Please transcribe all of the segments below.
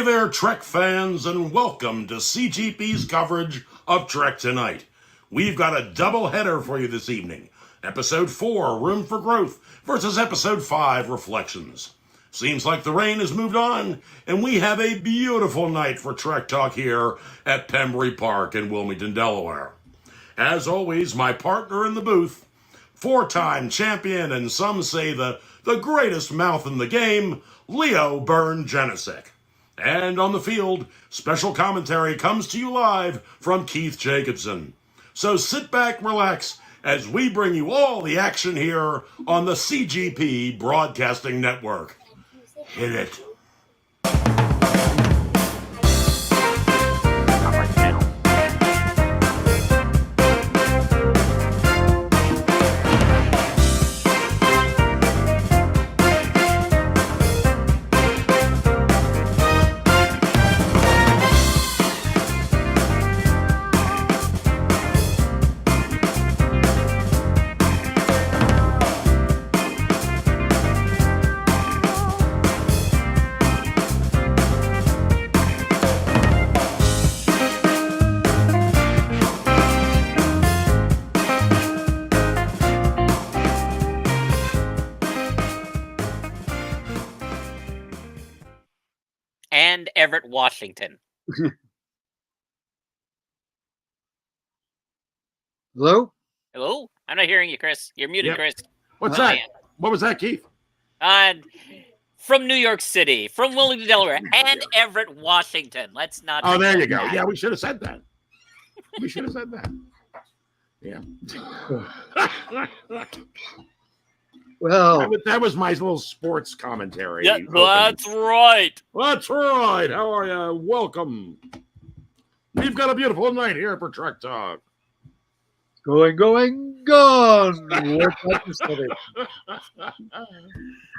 Hey there, Trek fans, and welcome to CGP's coverage of Trek Tonight. We've got a double header for you this evening. Episode 4, Room for Growth, versus Episode 5, Reflections. Seems like the rain has moved on, and we have a beautiful night for Trek Talk here at Pembry Park in Wilmington, Delaware. As always, my partner in the booth, four-time champion and some say the greatest mouth in the game, Leo Byrne-Jenisic. And on the field, special commentary comes to you live from Keith Jacobson. So sit back, relax, as we bring you all the action here on the CGP Broadcasting Network. Hit it. And Everett, Washington. Hello? Hello? I'm not hearing you, Chris. You're muted, Yep. Chris. What's Oh, that? man. What was that, Keith? From New York City, from Wilmington, Delaware, and Everett, Washington. Let's not. Oh, there forget you go. that. Yeah, we should have said that. We should have said that. Yeah. Well, That was my little sports commentary. Yeah, that's right. That's right. How are you? Welcome. We've got a beautiful night here for Trek Talk. gone. What type of study?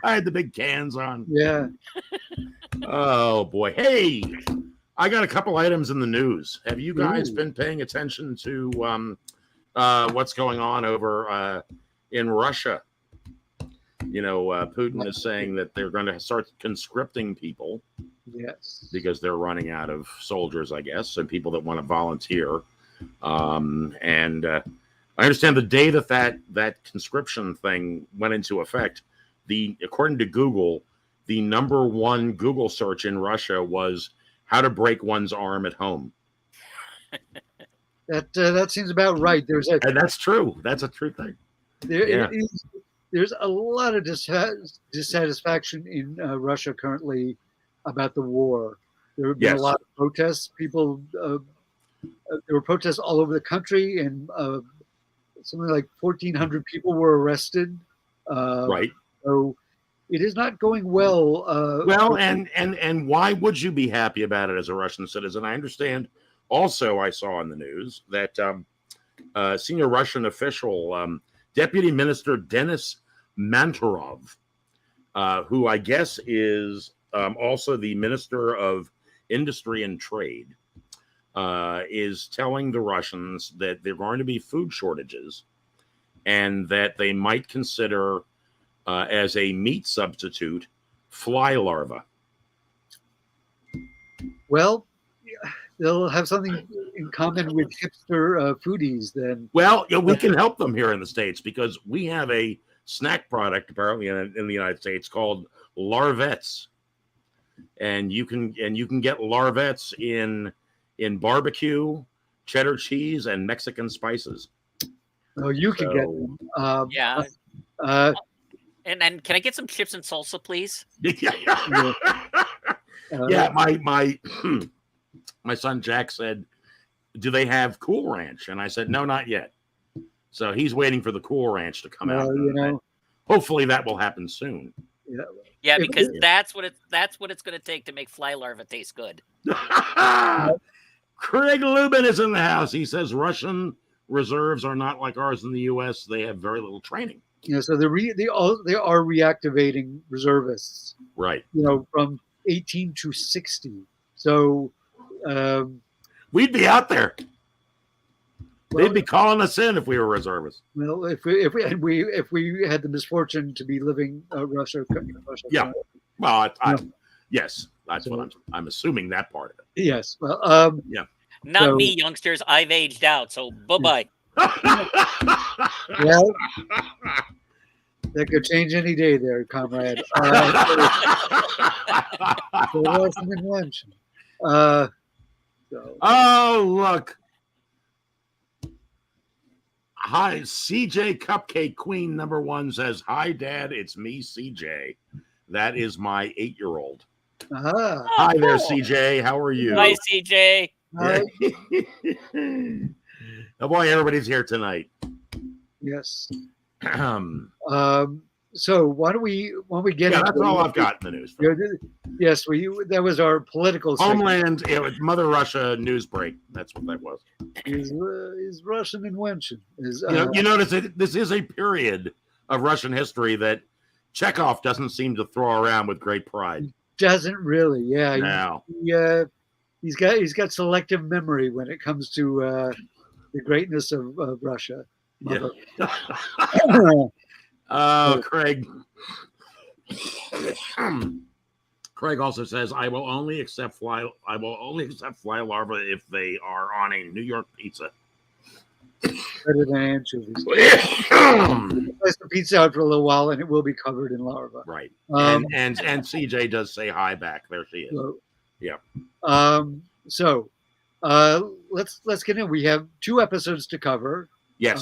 I had the big cans on. Yeah. Oh, boy. Hey, I got a couple items in the news. Have you guys Ooh. been paying attention to what's going on over in Russia? You know, Putin is saying that they're going to start conscripting people Yes. because they're running out of soldiers, I guess, and people that want to volunteer. I understand the day that conscription thing went into effect, according to Google, the number one Google search in Russia was how to break one's arm at home. That seems about right. And that's true. That's a true thing. Yeah. There's a lot of dissatisfaction in Russia currently about the war. There have been Yes. a lot of protests. People, there were protests all over the country, and something like 1,400 people were arrested. Right. So it is not going well. Well, and why would you be happy about it as a Russian citizen? I understand. Also, I saw in the news that senior Russian official, Deputy Minister Denis Manturov, who I guess is also the Minister of Industry and Trade, is telling the Russians that there are going to be food shortages and that they might consider as a meat substitute fly larvae. Well, they'll have something in common with hipster foodies then. Well, we can help them here in the States because we have a snack product apparently in the United States called Larvettes, and you can get Larvettes in barbecue, cheddar cheese, and Mexican spices. Oh, you can get them. Yeah. And can I get some chips and salsa, please? Yeah, my my son Jack said, "Do they have Cool Ranch?" And I said, "No, not yet." So he's waiting for the Cool Ranch to come out. You know, hopefully that will happen soon. Yeah, because that's what it's going to take to make fly larvae taste good. Craig Lubin is in the house. He says Russian reserves are not like ours in the U.S. They have very little training. So they are reactivating reservists. Right. From 18 to 60. So we'd be out there. They'd be calling us in if we were reservists. Well, if we had the misfortune to be living Russia. Yeah. Well, yes, That's what I'm assuming that part of it. Yes. Well, Not So- me, youngsters. I've aged out, so bye-bye. well, that could change any day there, comrade. So that's an invention. So, Oh, look. Hi, CJ Cupcake Queen #1 says, "Hi, Dad. It's me, CJ. That is my 8-year-old. aha. Hi there, cool. CJ. How are you?" Hi, CJ. Hi. Oh boy, everybody's here tonight. Yes. Yeah, So why don't we get into that's all I've got in the news. Yes, that was our political segment. Homeland, it was Mother Russia news break. That's what that was. Is Russian invention. You notice this is a period of Russian history that Chekhov doesn't seem to throw around with great pride. Doesn't really, yeah. No. He's got selective memory when it comes to the greatness of Russia. Yeah. Craig. Craig also says, "I will only accept fly larvae if they are on a New York pizza." Better than anchovies. Place the pizza out for a little while, and it will be covered in larvae. Right. Um, and CJ does say hi back. There she is. So, Yeah. So let's get in. We have 2 episodes to cover. Yes.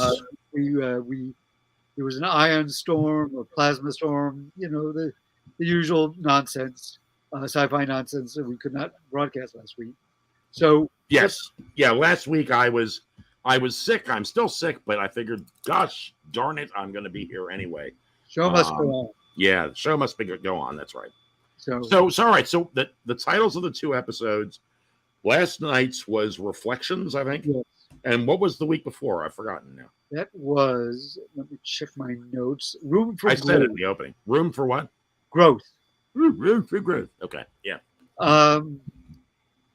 There was an ion storm, a plasma storm. The usual nonsense, sci-fi nonsense that we could not broadcast last week. So yes. Yeah. Last week I was sick. I'm still sick, but I figured, gosh darn it, I'm going to be here anyway. show must go on. Yeah, the show must go on. That's right. So all right. So the titles of the 2 episodes. Last night's was Reflections, I think. yes, And what was the week before? I've forgotten now. that was. Let me check my notes. Room for I said it in growth. the opening. Room for what? Growth. Room for growth. Okay. Yeah.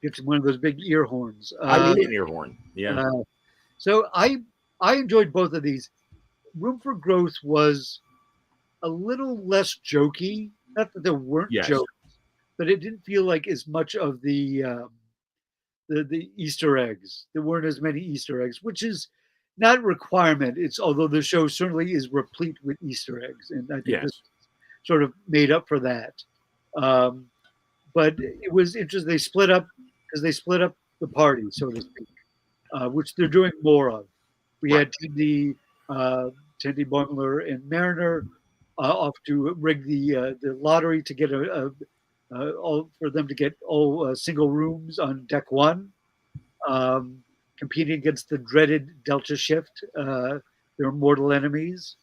Get one of those big ear horns. I need an ear horn. Yeah. So I enjoyed both of these. Room for Growth was a little less jokey. Not that there weren't Yes. jokes, but it didn't feel like as much of the Easter eggs. There weren't as many Easter eggs, which is not a requirement. Although the show certainly is replete with Easter eggs, and I think Yes. this sort of made up for that. But it was interesting. They split up the party, so to speak, which they're doing more of. We had Tindy Boimler and Mariner off to rig the lottery to get all for them to get all single rooms on deck 1, competing against the dreaded Delta Shift, their mortal enemies.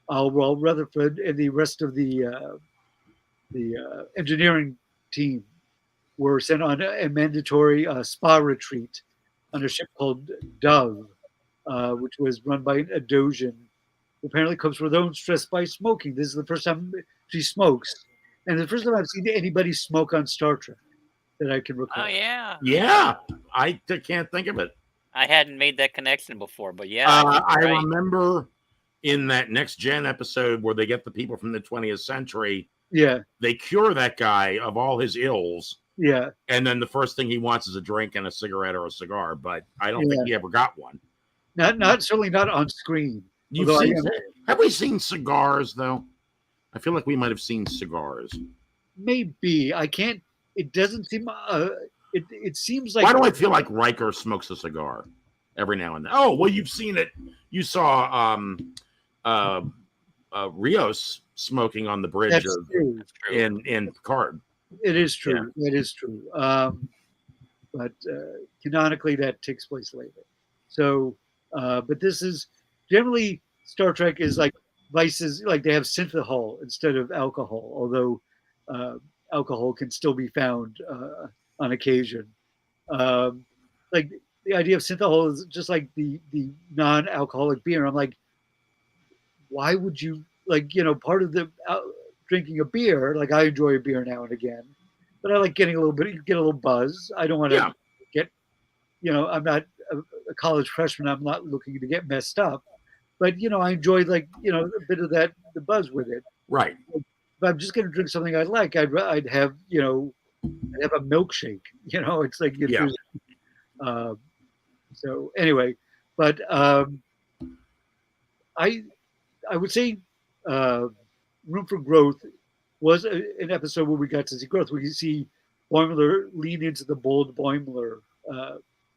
While Rutherford and the rest of the engineering team were sent on a mandatory spa retreat on a ship called Dove, which was run by a Dosian, who apparently copes with her own stress by smoking. This is the first time she smokes, and the first time I've seen anybody smoke on Star Trek that I can recall. Oh, yeah. Yeah. I can't think of it. I hadn't made that connection before, but yeah. I right. remember in that Next Gen episode where they get the people from the 20th century, Yeah, they cure that guy of all his ills. yeah. And then the first thing he wants is a drink and a cigarette or a cigar. But I don't think Yeah. he ever got one. Not certainly not on screen. You've Although seen, have we seen cigars, though? I feel like we might have seen cigars. Maybe I can't. It doesn't seem. It seems like. Why do I feel like Riker smokes a cigar every now and then? Oh, well, you've seen it. You saw Rios smoking on the bridge That's true. That's true. in Picard. It is true. It is true. But canonically, that takes place later. So, but this is generally Star Trek is like vices, like they have synthahol instead of alcohol, although alcohol can still be found on occasion. Like the idea of synthahol is just like the non-alcoholic beer. I'm like, why would you part of the drinking a beer? Like I enjoy a beer now and again, but I like getting a little buzz. I don't want to get, I'm not a college freshman. I'm not looking to get messed up, but I enjoy a bit of the buzz with it. Right. If I'm just going to drink something I like, I'd have and have a milkshake. It's like Yeah. so anyway, but I I would say Room for Growth was an episode where we got to see growth. We see Boimler lean into the bold Boimler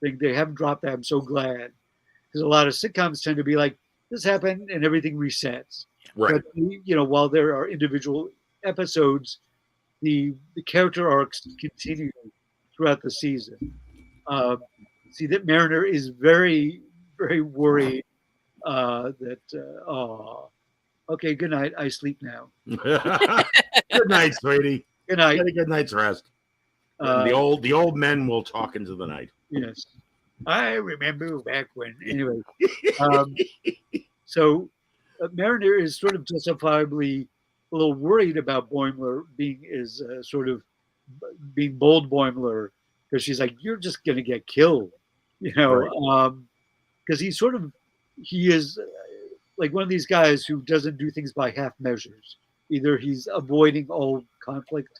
thing. They haven't dropped that. I'm so glad, because a lot of sitcoms tend to be like, this happened and everything resets. Right. But while there are individual episodes, the character arcs continue throughout the season. See that Mariner is very, very worried that okay, good night. I sleep now. Good night, sweetie. Good night. Get a good night's rest. The old men will talk into the night. Yes, I remember back when. Anyway, so Mariner is sort of justifiably a little worried about Boimler being sort of being bold Boimler, because she's like, you're just gonna get killed, Right. because he is like one of these guys who doesn't do things by half measures. Either he's avoiding all conflict,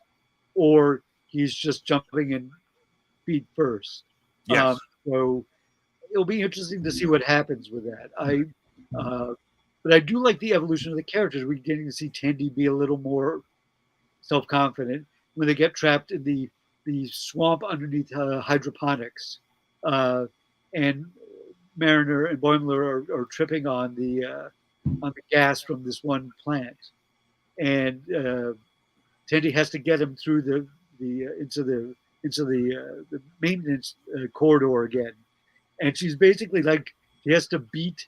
or he's just jumping in feet first. Yes. So it'll be interesting to see what happens with that. But I do like the evolution of the characters. We're getting to see Tandy be a little more self-confident when they get trapped in the swamp underneath hydroponics, and Mariner and Boimler are tripping on the gas from this one plant, and Tandy has to get him through into the maintenance corridor again, and she's basically like, she has to beat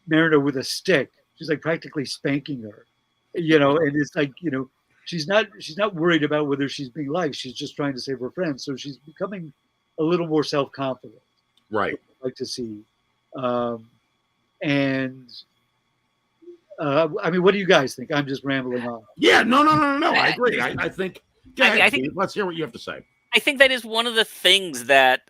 Mariner with a stick. She's like practically spanking her, and it's like, she's not worried about whether she's being liked. She's just trying to save her friends. So she's becoming a little more self-confident. Right. I'd like to see. And I mean, what do you guys think? I'm just rambling on. Yeah. No. I agree. I think. I think. Let's hear what you have to say. I think that is one of the things that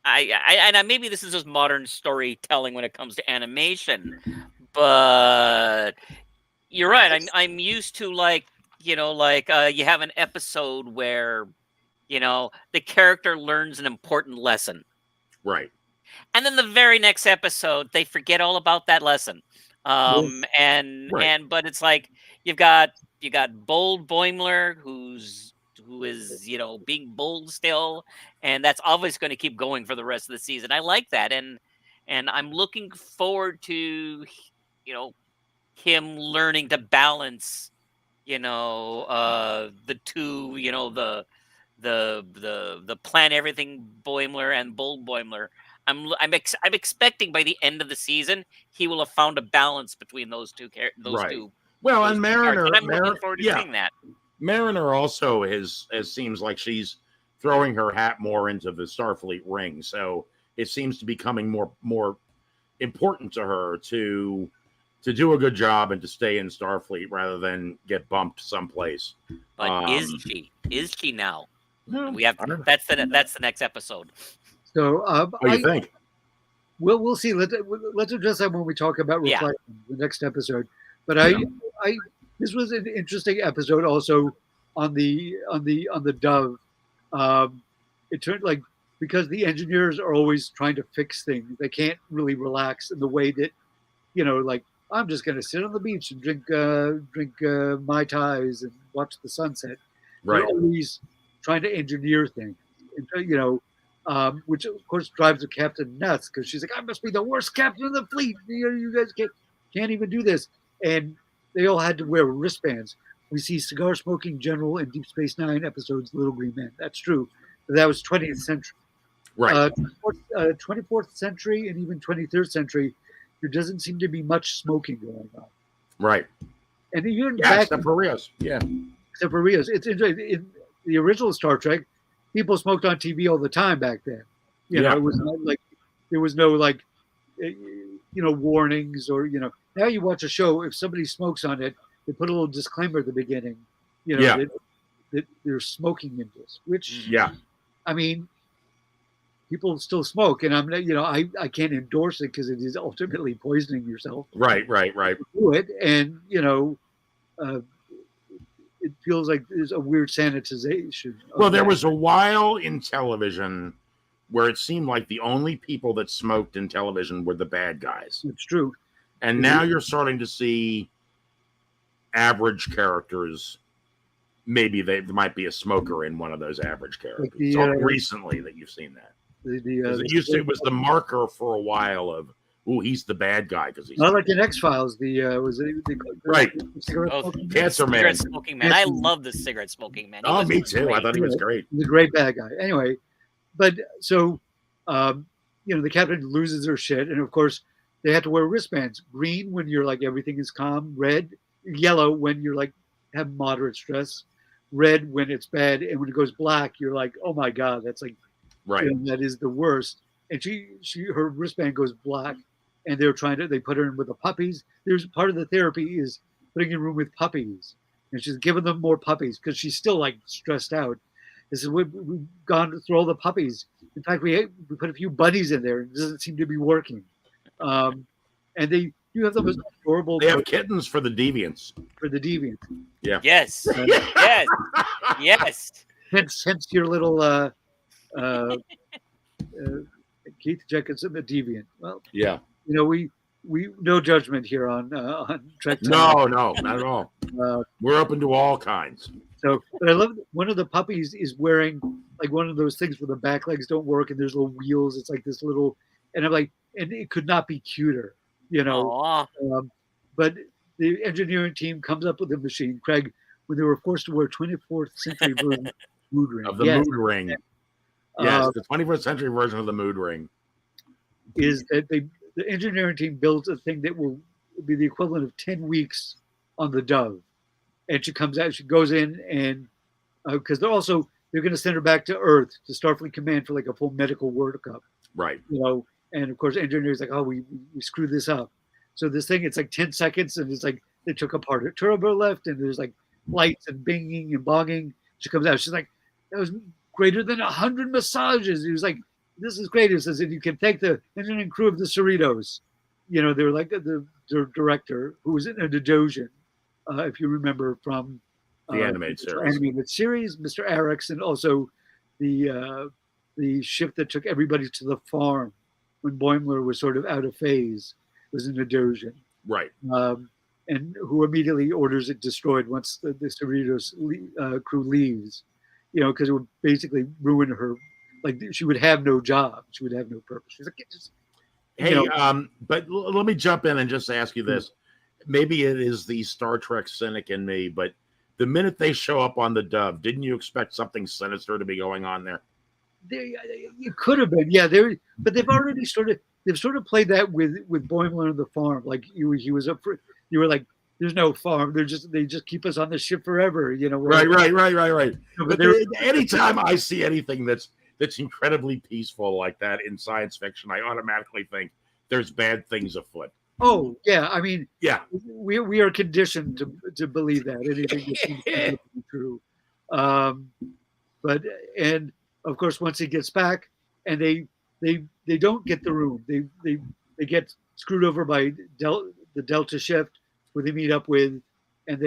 maybe this is just modern storytelling when it comes to animation, but you're right. I'm used to you have an episode where the character learns an important lesson, Right. and then the very next episode they forget all about that lesson. Right. But it's like you got bold Boimler who is being bold still, and that's always going to keep going for the rest of the season. I like that, and I'm looking forward to him learning to balance the two, the plan everything Boimler and bold Boimler. I'm expecting by the end of the season he will have found a balance between those two Right. two. Well, those and two characters, Mariner, and I'm looking forward to seeing that. Mariner also seems like she's throwing her hat more into the Starfleet ring, so it seems to be becoming more important to her to do a good job and to stay in Starfleet rather than get bumped someplace. But is she now? No, We have that's the next episode. So what do you think? We'll see. Let's address that when we talk about reflection, the next episode. But this was an interesting episode also on the Dove. It turned like, because the engineers are always trying to fix things, they can't really relax in the way that, like, I'm just going to sit on the beach and drink Mai Tais and watch the sunset. Right. They're always trying to engineer things, which of course drives the captain nuts, because she's like, I must be the worst captain in the fleet. You guys can't even do this. And they all had to wear wristbands. We see cigar smoking general in Deep Space Nine episodes Little Green Men. That's true. But that was 20th century. Right. 24th century and even 23rd century, there doesn't seem to be much smoking going on. Right. And even except for Rios. Yeah. Except for Rios. It's interesting. In the original Star Trek, people smoked on TV all the time back then. It was not like, there was no warnings or, now you watch a show, if somebody smokes on it, they put a little disclaimer at the beginning, that they're smoking in this, which, I mean, people still smoke, and I can't endorse it because it is ultimately poisoning yourself. Right. Do it, and it feels like there's a weird sanitization. Well, there was a while in television where it seemed like the only people that smoked in television were the bad guys. It's true. And now you're starting to see average characters. Maybe there might be a smoker in one of those average characters. Like It's only recently that you've seen that. It was the marker for a while of, oh, he's the bad guy because he's not like in X-Files. Right. Cancer Man. Cigarette smoking man. I love the cigarette smoking man. Oh, me too. I thought he was great. He's a great bad guy. Anyway, but so the captain loses her shit, and of course they have to wear wristbands. Green when you're like everything is calm. Red, yellow when you're like have moderate stress. Red when it's bad, and when it goes black, you're like, oh my god, that's like right. That is the worst. And her wristband goes black, and they put her in with the puppies. There's part of the therapy is putting in a room with puppies, and she's giving them more puppies because she's still like stressed out. This is we've gone through all the puppies. In fact, we put a few bunnies in there, and it doesn't seem to be working. And they do have the most adorable. They have kittens for the deviants. For the deviants. Yeah. Yes. Yes. Yes. Hence your little Keith Jacobson, a deviant. Well, yeah. We no judgment here on Trek. No, not at all. We're open to all kinds. So, but I love one of the puppies is wearing like one of those things where the back legs don't work and there's little wheels. It's like this little, and I'm like, and it could not be cuter, but the engineering team comes up with a machine, Craig, when they were forced to wear 24th century version mood ring. Of the mood ring. Yes, the 21st century version of the mood ring. Is that the engineering team builds a thing that will be the equivalent of 10 weeks on the Dove. And she comes out, she goes in, and because they're going to send her back to Earth to Starfleet Command for like a full medical workup. Right. And of course, engineers like, oh, we screwed this up. So this thing, it's like 10 seconds, and it's like they took apart her turbo lift, and there's like lights and binging and bonging. She comes out, she's like, that was greater than 100 massages. He was like, this is great. He says, and you can thank the engineering crew of the Cerritos. They were like the director who was in a Dodosian, if you remember from the animated series, Mr. Arix, and also the ship that took everybody to the farm when Boimler was sort of out of phase was in a Dodosian. Right. And who immediately orders it destroyed once the Cerritos crew leaves, because it would basically ruin her. Like she would have no job. She would have no purpose. She's like, but let me jump in and just ask you this. Maybe it is the Star Trek cynic in me, but the minute they show up on the Dove, didn't you expect something sinister to be going on there? It could have been, but they've already sort of played that with Boimler and the farm. Like you were like, there's no farm. They just keep us on the ship forever. Right. But anytime I see anything that's incredibly peaceful like that in science fiction, I automatically think there's bad things afoot. Oh yeah, I mean, yeah, we are conditioned to believe that anything is true. But and of course, once he gets back, and they don't get the room. They get screwed over by the Delta shift who they meet up with, and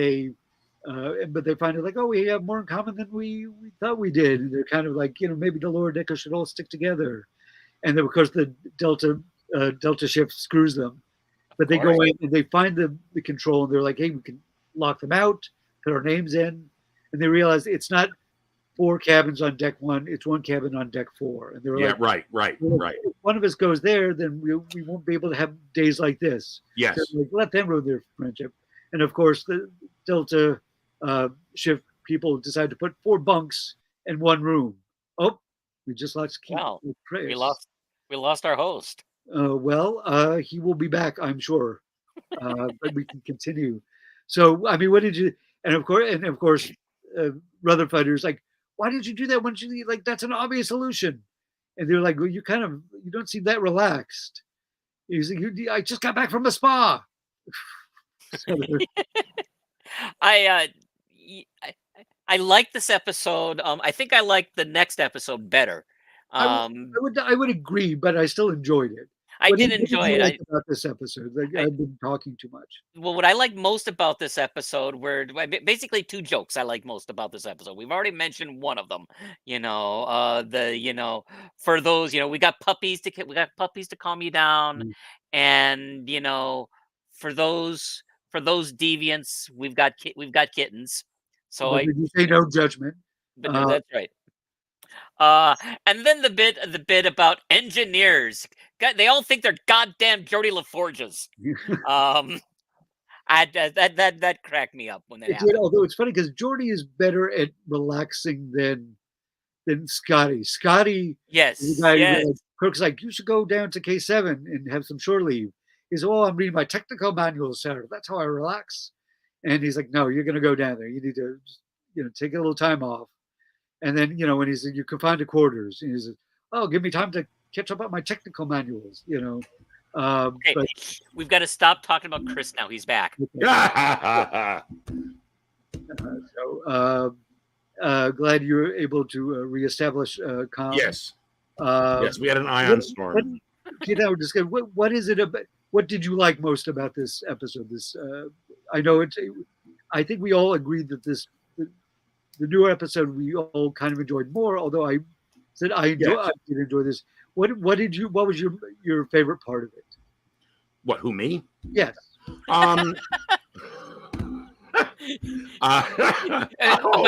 but they find it like, oh, we have more in common than we thought we did. And they're kind of like, maybe the lower deckers should all stick together. And then, of course, the Delta shift screws them. But they go in and they find the control, and they're like, hey, we can lock them out, put our names in. And they realize it's not 4 cabins on deck 1, it's 1 cabin on deck 4. And they're like, right. If one of us goes there, then we won't be able to have days like this. Yes. So like, let them ruin their friendship. And of course, the Delta shift people decide to put 4 bunks in 1 room. Oh, we just lost Keith. Wow. We lost our host. He will be back, I'm sure. But we can continue. So, I mean, what did you? And of course, Rutherford's like, why did you do that? When you like, that's an obvious solution. And they're like, well, you don't seem that relaxed. He's like, I just got back from a spa. I like this episode. I think I like the next episode better. I would agree, but I still enjoyed it. I did What enjoy you it. like about this episode? Like, I've been talking too much. Well, what I like most about this episode were basically two jokes I like most about this episode. We've already mentioned one of them. For those, we got puppies to calm you down, Mm. and for those deviants, we've got kittens. So But did you say no judgment? but no, that's right. And then the bit about engineers. They all think they're goddamn Geordie LaForges. That cracked me up when that It happened. did, although it's funny because Jordy is better at relaxing than Scotty. Scotty, Yes, the guy yes. Kirk's like, you should go down to K7 and have some shore leave. He's, oh, I'm reading my technical manual, sir. That's how I relax. And he's like, no, you're going to go down there. You need to, take a little time off. And then, when he's you confined to quarters, and he's like, oh, give me time to catch up on my technical manuals. Okay, But we've got to stop talking about Chris now. He's back. Glad you were able to reestablish calm. Yes. Uh, Yes, we had an ion storm. What is it about? What did you like most about this episode? I know it's. I think we all agreed that the newer episode we all kind of enjoyed more. Although I said I did enjoy this. What was your favorite part of it? What? Who, me? Yes. By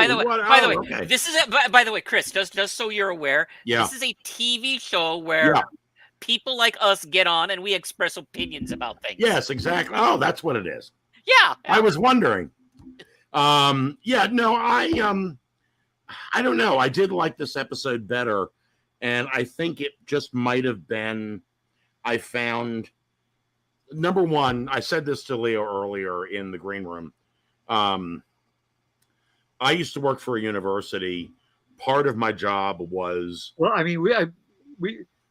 the way, okay. this is by the way, Chris. Just so you're aware, Yeah. this is a TV show where people like us get on and we express opinions about things. Yes, exactly. Oh, that's what it is. Yeah. I was wondering. No, I don't know. I did like this episode better, and I think it just might have been. I found number one. I said this to Leo earlier in the green room. I used to work for a university. Part of my job was. Well, I mean, we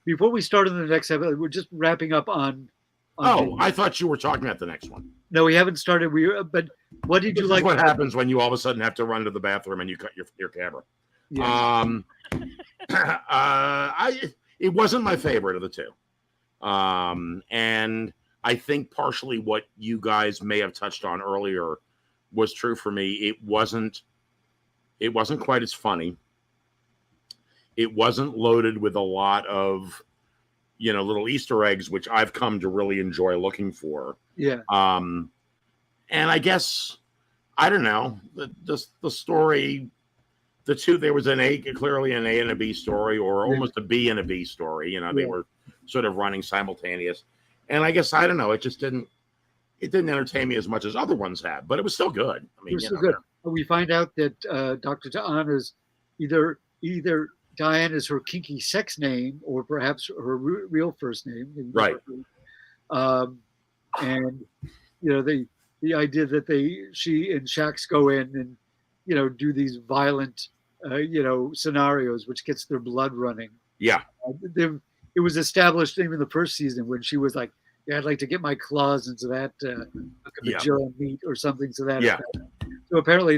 before we start on the next episode, we're just wrapping up on. I thought you were talking about the next one. No, we haven't started. But what did you like? What happens when you all of a sudden have to run to the bathroom and you cut your camera? Yeah. It wasn't my favorite of the two, and I think partially what you guys may have touched on earlier was true for me. It wasn't quite as funny. It wasn't loaded with a lot of little Easter eggs, which I've come to really enjoy looking for. Yeah. And I guess, I don't know, the story, the two, there was clearly an A and a B story, or almost a B and a B story. They were sort of running simultaneous. And I guess, I don't know, it didn't entertain me as much as other ones have, but it was still good. I mean, good. We find out that Dr. Diana's either Diane is her kinky sex name, or perhaps her real first name. Right. And the idea that she and Shax go in and do these violent scenarios, which gets their blood running. Yeah. It was established even the first season when she was like, "Yeah, I'd like to get my claws into that meat or something to that effect." So apparently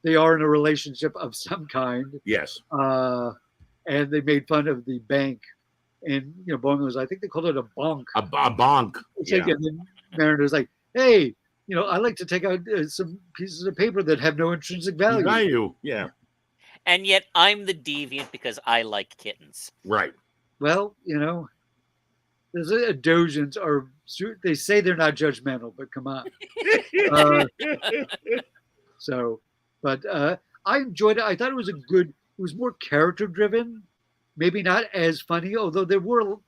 they are in a relationship of some kind. Yes. And they made fun of the bank, and Boimler's, I think they called it a bonk. A bonk. Yeah. And then Mariner's like, "Hey, I like to take out some pieces of paper that have no intrinsic value." Yeah. And yet I'm the deviant because I like kittens. Right. Well, there's Dojans they say they're not judgmental, but come on. I enjoyed it. I thought it was it was more character driven, maybe not as funny, although there were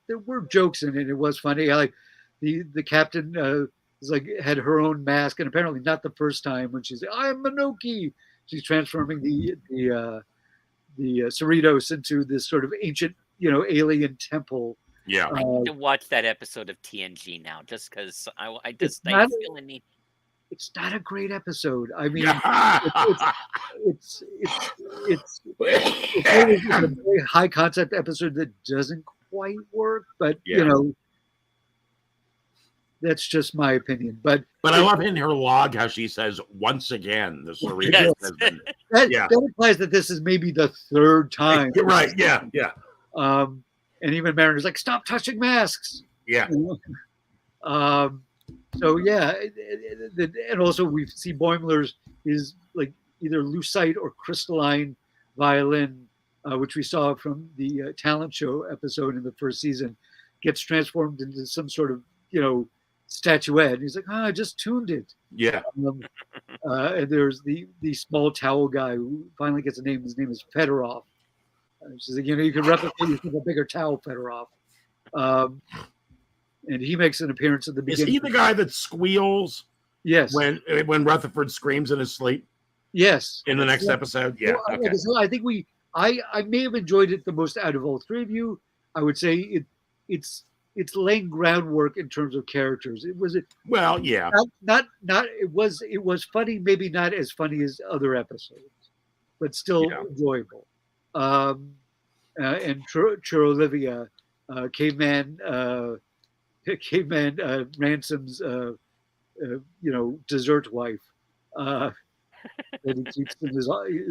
jokes in it. It was funny. I like the captain was like had her own mask, and apparently not the first time when she's like, "I'm Minoki." She's transforming the Cerritos into this sort of ancient, alien temple. Yeah. I need to watch that episode of TNG now, just because I feel a need. It's not a great episode. I mean, it's a very high concept episode that doesn't quite work, but that's just my opinion. But I love in her log how she says, "Once again, the Cerritos has been." That implies that this is maybe the third time. Right. Yeah. And even Mariner's like, "Stop touching masks." Yeah. So yeah, and also we see Boimler's is like either lucite or crystalline violin, which we saw from the talent show episode in the first season, gets transformed into some sort of statuette. And he's like, I just tuned it. Yeah. And there's the small towel guy who finally gets a name. His name is Fedorov. She's like, you can replicate yourself a bigger towel, Fedorov. And he makes an appearance at the beginning. Is he the guy that squeals? Yes. When Rutherford screams in his sleep? Yes. In the next episode? Yeah. Well, Okay. I think I may have enjoyed it the most out of all three of you. I would say it's laying groundwork in terms of characters. It was Well, yeah. Not it was funny, maybe not as funny as other episodes, but still enjoyable. And Olivia, caveman Ransom's dessert wife that he keeps in his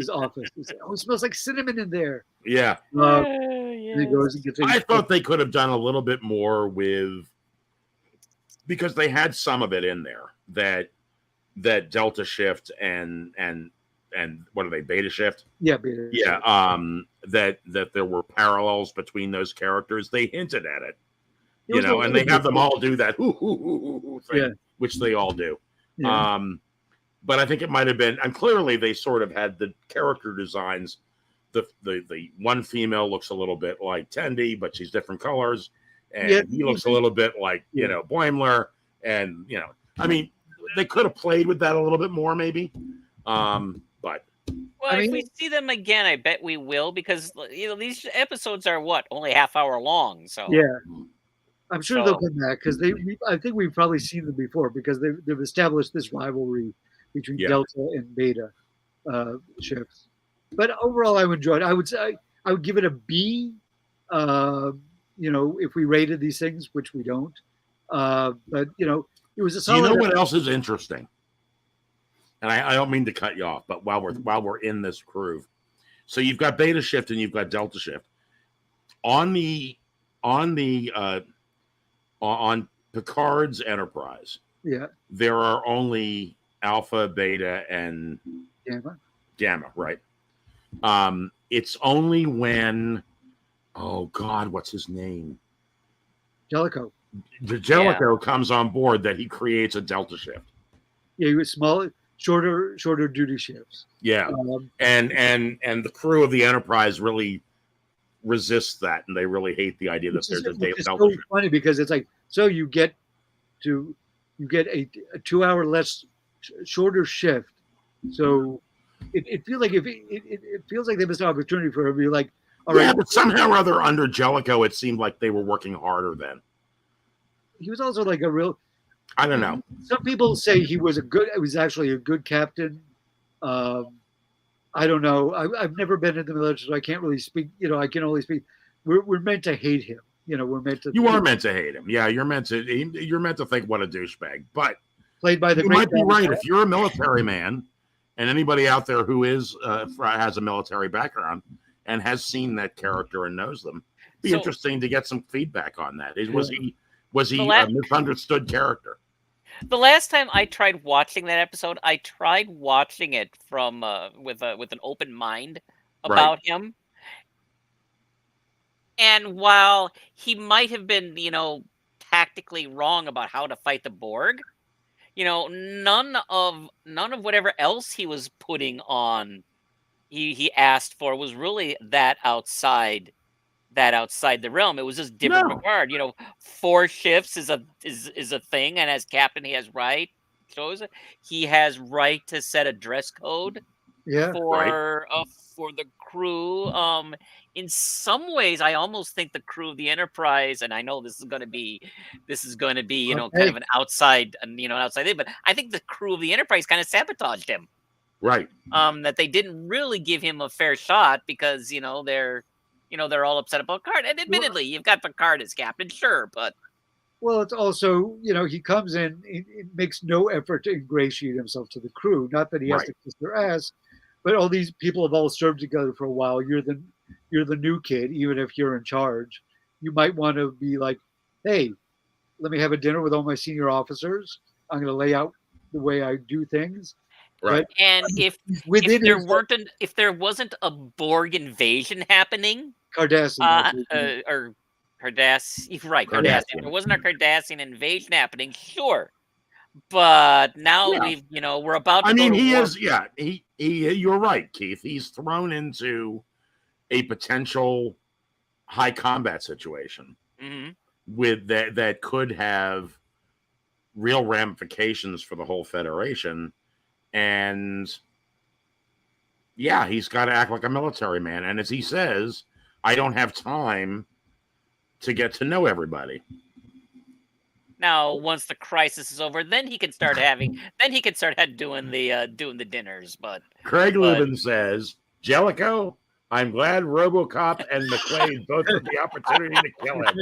office. He said, it smells like cinnamon in there. Yeah. And he goes and gets I thought they could have done a little bit more because they had some of it in there that Delta Shift and what are they, Beta Shift? Yeah, Beta. Yeah. That there were parallels between those characters. They hinted at it. And they have them all do that thing, which they all do. Yeah. But I think it might have been, and clearly they sort of had the character designs. The one female looks a little bit like Tendi, but she's different colors, and he looks a little bit like Boimler, and I mean, they could have played with that a little bit more, maybe. But if we see them again, I bet we will, because these episodes are only half hour long. So yeah. I'm sure they'll come back because I think we've probably seen them before because they've established this rivalry between Delta and Beta ships. But overall, I enjoyed it. I would say I would give it a B. If we rated these things, which we don't. But it was a solid. You know what else is interesting? And I don't mean to cut you off, but while we're in this groove, so you've got Beta Shift and you've got Delta Shift on Picard's Enterprise. Yeah, there are only Alpha, Beta, and Gamma, right? It's only when, oh God, what's his name? Jellicoe. The Jellicoe comes on board that he creates a Delta Shift. Yeah, he was smaller, shorter duty shifts. Yeah, and the crew of the Enterprise really resists that, and they really hate the idea that there's a Delta so Shift. Funny because it's like, so you get a 2 hour less shorter shift, so it feels like it feels like they missed an opportunity for him to be like, all right. But somehow or other under Jellicoe, it seemed like they were working harder then. He was also like a real. I don't know. Some people say he was actually a good captain. I don't know. I've never been in the military, so I can't really speak. I can only speak. We're meant to hate him. We're meant to. You are meant to hate him. Yeah, you're meant to think what a douchebag. But played by the. You might be right. If you're a military man, and anybody out there who has a military background and has seen that character and knows them, it'd be interesting to get some feedback on that. Was he a misunderstood character? The last time I tried watching that episode, I tried watching it from with an open mind about him. And while he might have been, tactically wrong about how to fight the Borg, none of whatever else he was putting on, he asked for was really that outside the realm. It was just different regard. 4 shifts is a thing, and as captain, he has right. He has right to set a dress code. For the crew. In some ways, I almost think the crew of the Enterprise, and I know this is going to be, kind of an outside thing, but I think the crew of the Enterprise kind of sabotaged him. Right. That they didn't really give him a fair shot because they're all upset about Picard. And admittedly, you've got Picard as captain, sure, but. Well, it's also, he comes in, it makes no effort to ingratiate himself to the crew. Not that he has to kiss their ass, but all these people have all served together for a while. You're the new kid, even if you're in charge. You might want to be like, hey, let me have a dinner with all my senior officers. I'm going to lay out the way I do things. Right. And if Within his if there wasn't a Borg invasion happening, Cardassian, or Cardassian, right? Cardassian. Cardassian. If there wasn't a Cardassian invasion happening, sure. But now Yeah. we're about to I go mean, to he war. is. Yeah, he. You're right, Keith. He's thrown into a potential high combat situation Mhm. with that could have real ramifications for the whole Federation, and yeah, he's got to act like a military man. And as he says, I don't have time to get to know everybody. Now, once the crisis is over, then he can start doing the dinners. But Craig Lubin says, Jellicoe, I'm glad RoboCop and McQuaid both had the opportunity to kill him.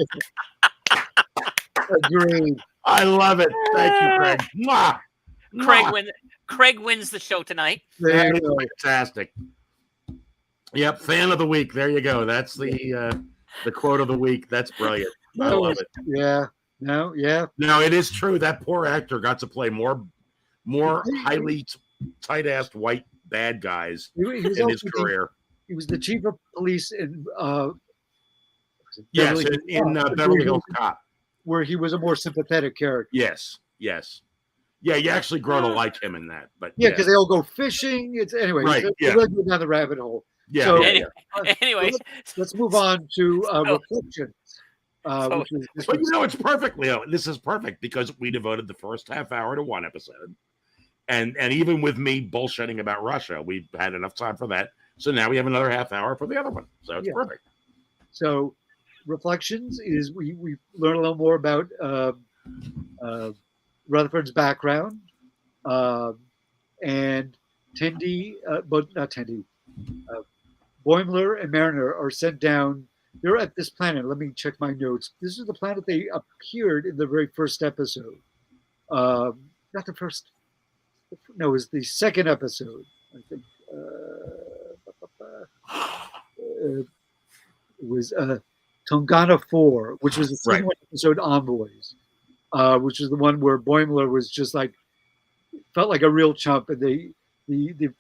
agreed. I love it. Thank you, Craig. Mwah! Mwah! Craig wins the show tonight. There That you is go. fantastic. Yep, fan of the week. There you go. That's the quote of the week. That's brilliant. I That love was- it. Yeah. No. Yeah. No, it is true. That poor actor got to play more highly tight-assed white bad guys He was in his also career. he was the chief of police in Yes, Beverly in Hills, Beverly Hills Cop. where he was a more sympathetic character. Yes. Yeah, you actually grow to like him in that. But Yeah, because they all go fishing. It's anyway. Right, It's yeah. really going down the rabbit hole. yeah, so- yeah, yeah. Anyway, Let's move on to So- reflections. so- Which is this But week's- it's perfect, Leo. This is perfect because we devoted the first half hour to one episode. And even with me bullshitting about Russia, we've had enough time for that. So now we have another half hour for the other one. So it's Yeah. perfect. So reflections is we learn a little more about Rutherford's background, and Tendi, but not Tendi. Boimler and Mariner are sent down. They're at this planet. Let me check my notes. This is the planet they appeared in the very first episode. Not the first. No, it was the second episode. I think. It was Tongana 4, which was the second episode, Envoys, which is the one where Boimler was just like felt like a real chump, and the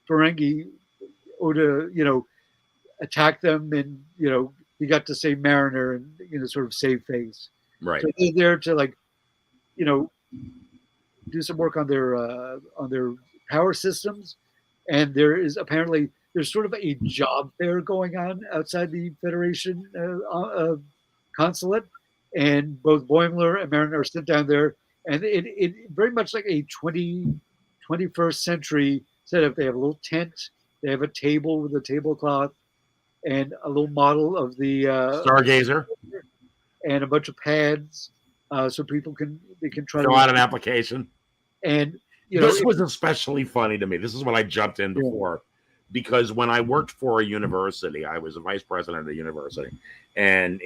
Ferengi Oda, attacked them, and he got to save Mariner and sort of save face. Right. So they're there to do some work on their power systems, and there's sort of a job fair going on outside the Federation consulate, and both Boimler and Mariner are sent down there, and it very much like a 21st century setup. They have a little tent, they have a table with a tablecloth, and a little model of the Stargazer. and a bunch of pads, so people can try Fill out an application. And this was especially funny to me. This is what I jumped in before, because when I worked for a university, I was a vice president of the university, and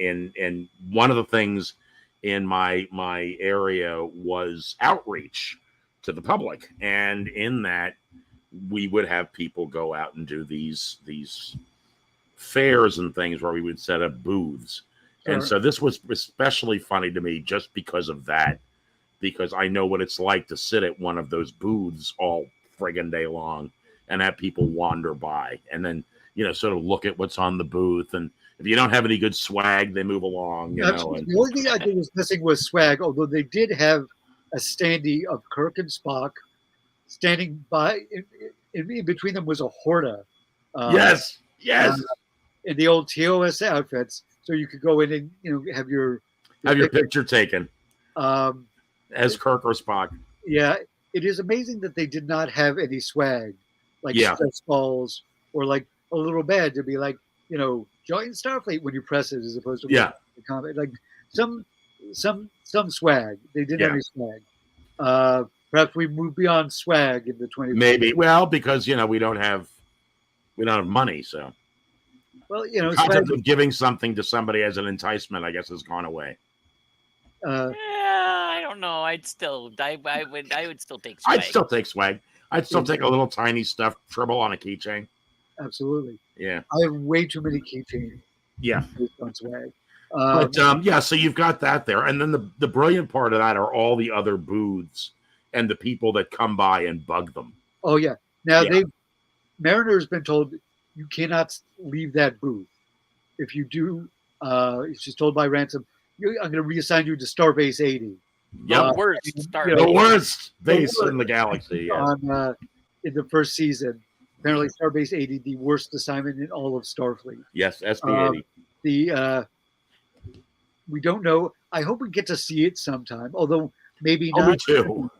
one of the things in my area was outreach to the public, and in that we would have people go out and do these fairs and things where we would set up booths. Sure. And so this was especially funny to me just because of that, because I know what it's like to sit at one of those booths all friggin' day long and have people wander by and then, sort of look at what's on the booth. And if you don't have any good swag, they move along, Absolutely. The only thing I think was missing was swag, although they did have a standee of Kirk and Spock standing by. In between them was a Horta. Yes. In the old TOS outfits, so you could go in and have your picture taken as Kirk or Spock. Yeah, it is amazing that they did not have any swag, like stress balls or like a little badge to be like, join Starfleet when you press it, as opposed to the comment. Like some swag. They didn't have any swag. Perhaps we move beyond swag in the 20th. Maybe. Well, because we don't have money, so. Well, the concept of giving something to somebody as an enticement, I guess, has gone away. I don't know. I would still take swag. I'd still take swag. I'd still take a little tiny stuffed tribble on a keychain. Absolutely. Yeah. I have way too many keychains. Yeah. Based on swag. Yeah, so you've got that there, and then the brilliant part of that are all the other booths and the people that come by and bug them. Oh yeah. Now Yeah. Mariner's been told you cannot leave that booth. If you do, she's told by Ransom, I'm going to reassign you to Starbase 80. Yep. The worst start. you The know, worst base worst in the galaxy. Yeah. on in the first season. Apparently, Starbase 80, the worst assignment in all of Starfleet. Yes, SB80. We don't know. I hope we get to see it sometime, although maybe Oh, not. me too.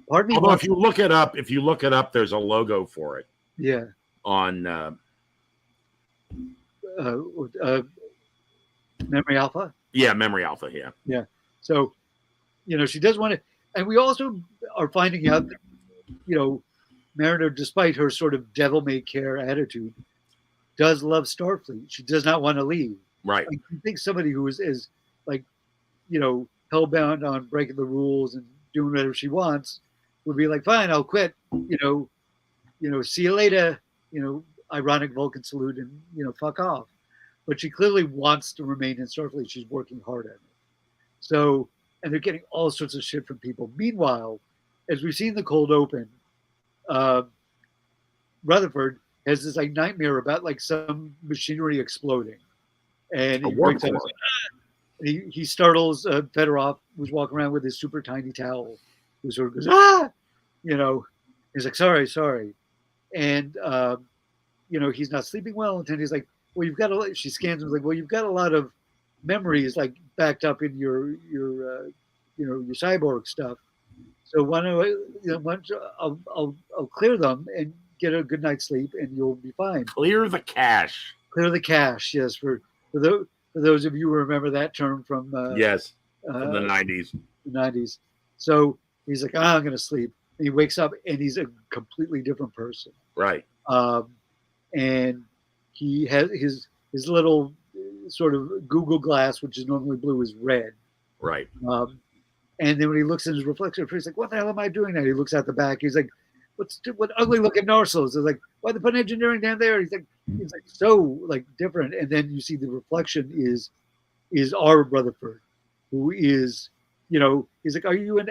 Pardon me. Although if you look it up, there's a logo for it Yeah. on Memory Alpha. yeah, Memory Alpha. Yeah. So, she does want to, and we also are finding out that, Mariner, despite her sort of devil may care attitude, does love Starfleet. She does not want to leave. Right. I think somebody who is like, hellbound on breaking the rules and doing whatever she wants would be like, fine, I'll quit. See you later. Ironic Vulcan salute and fuck off. But she clearly wants to remain in Starfleet. She's working hard at it. So, and they're getting all sorts of shit from people. Meanwhile, as we've seen the cold open, Rutherford has this like nightmare about like some machinery exploding, and he startles Fedorov, who's walking around with his super tiny towel, who sort of goes he's like sorry, and he's not sleeping well, and then he's like, well, you've got a. She scans him like, well, you've got a lot of memories like backed up in your cyborg stuff. So why don't I'll clear them and get a good night's sleep, and you'll be fine. Clear the cache. Clear the cache, yes. For those of you who remember that term from yes, from the 90s. The 90s. So he's like, I'm going to sleep. And he wakes up, and he's a completely different person. Right. And he has his little sort of Google glass, which is normally blue, is red. Right. And then when he looks in his reflection, he's like, what the hell am I doing now? He looks out the back. He's like, what ugly looking Narsos? It's like, why they put engineering down there? He's like so like different. And then you see the reflection is our Rutherford, who is, he's like, are you an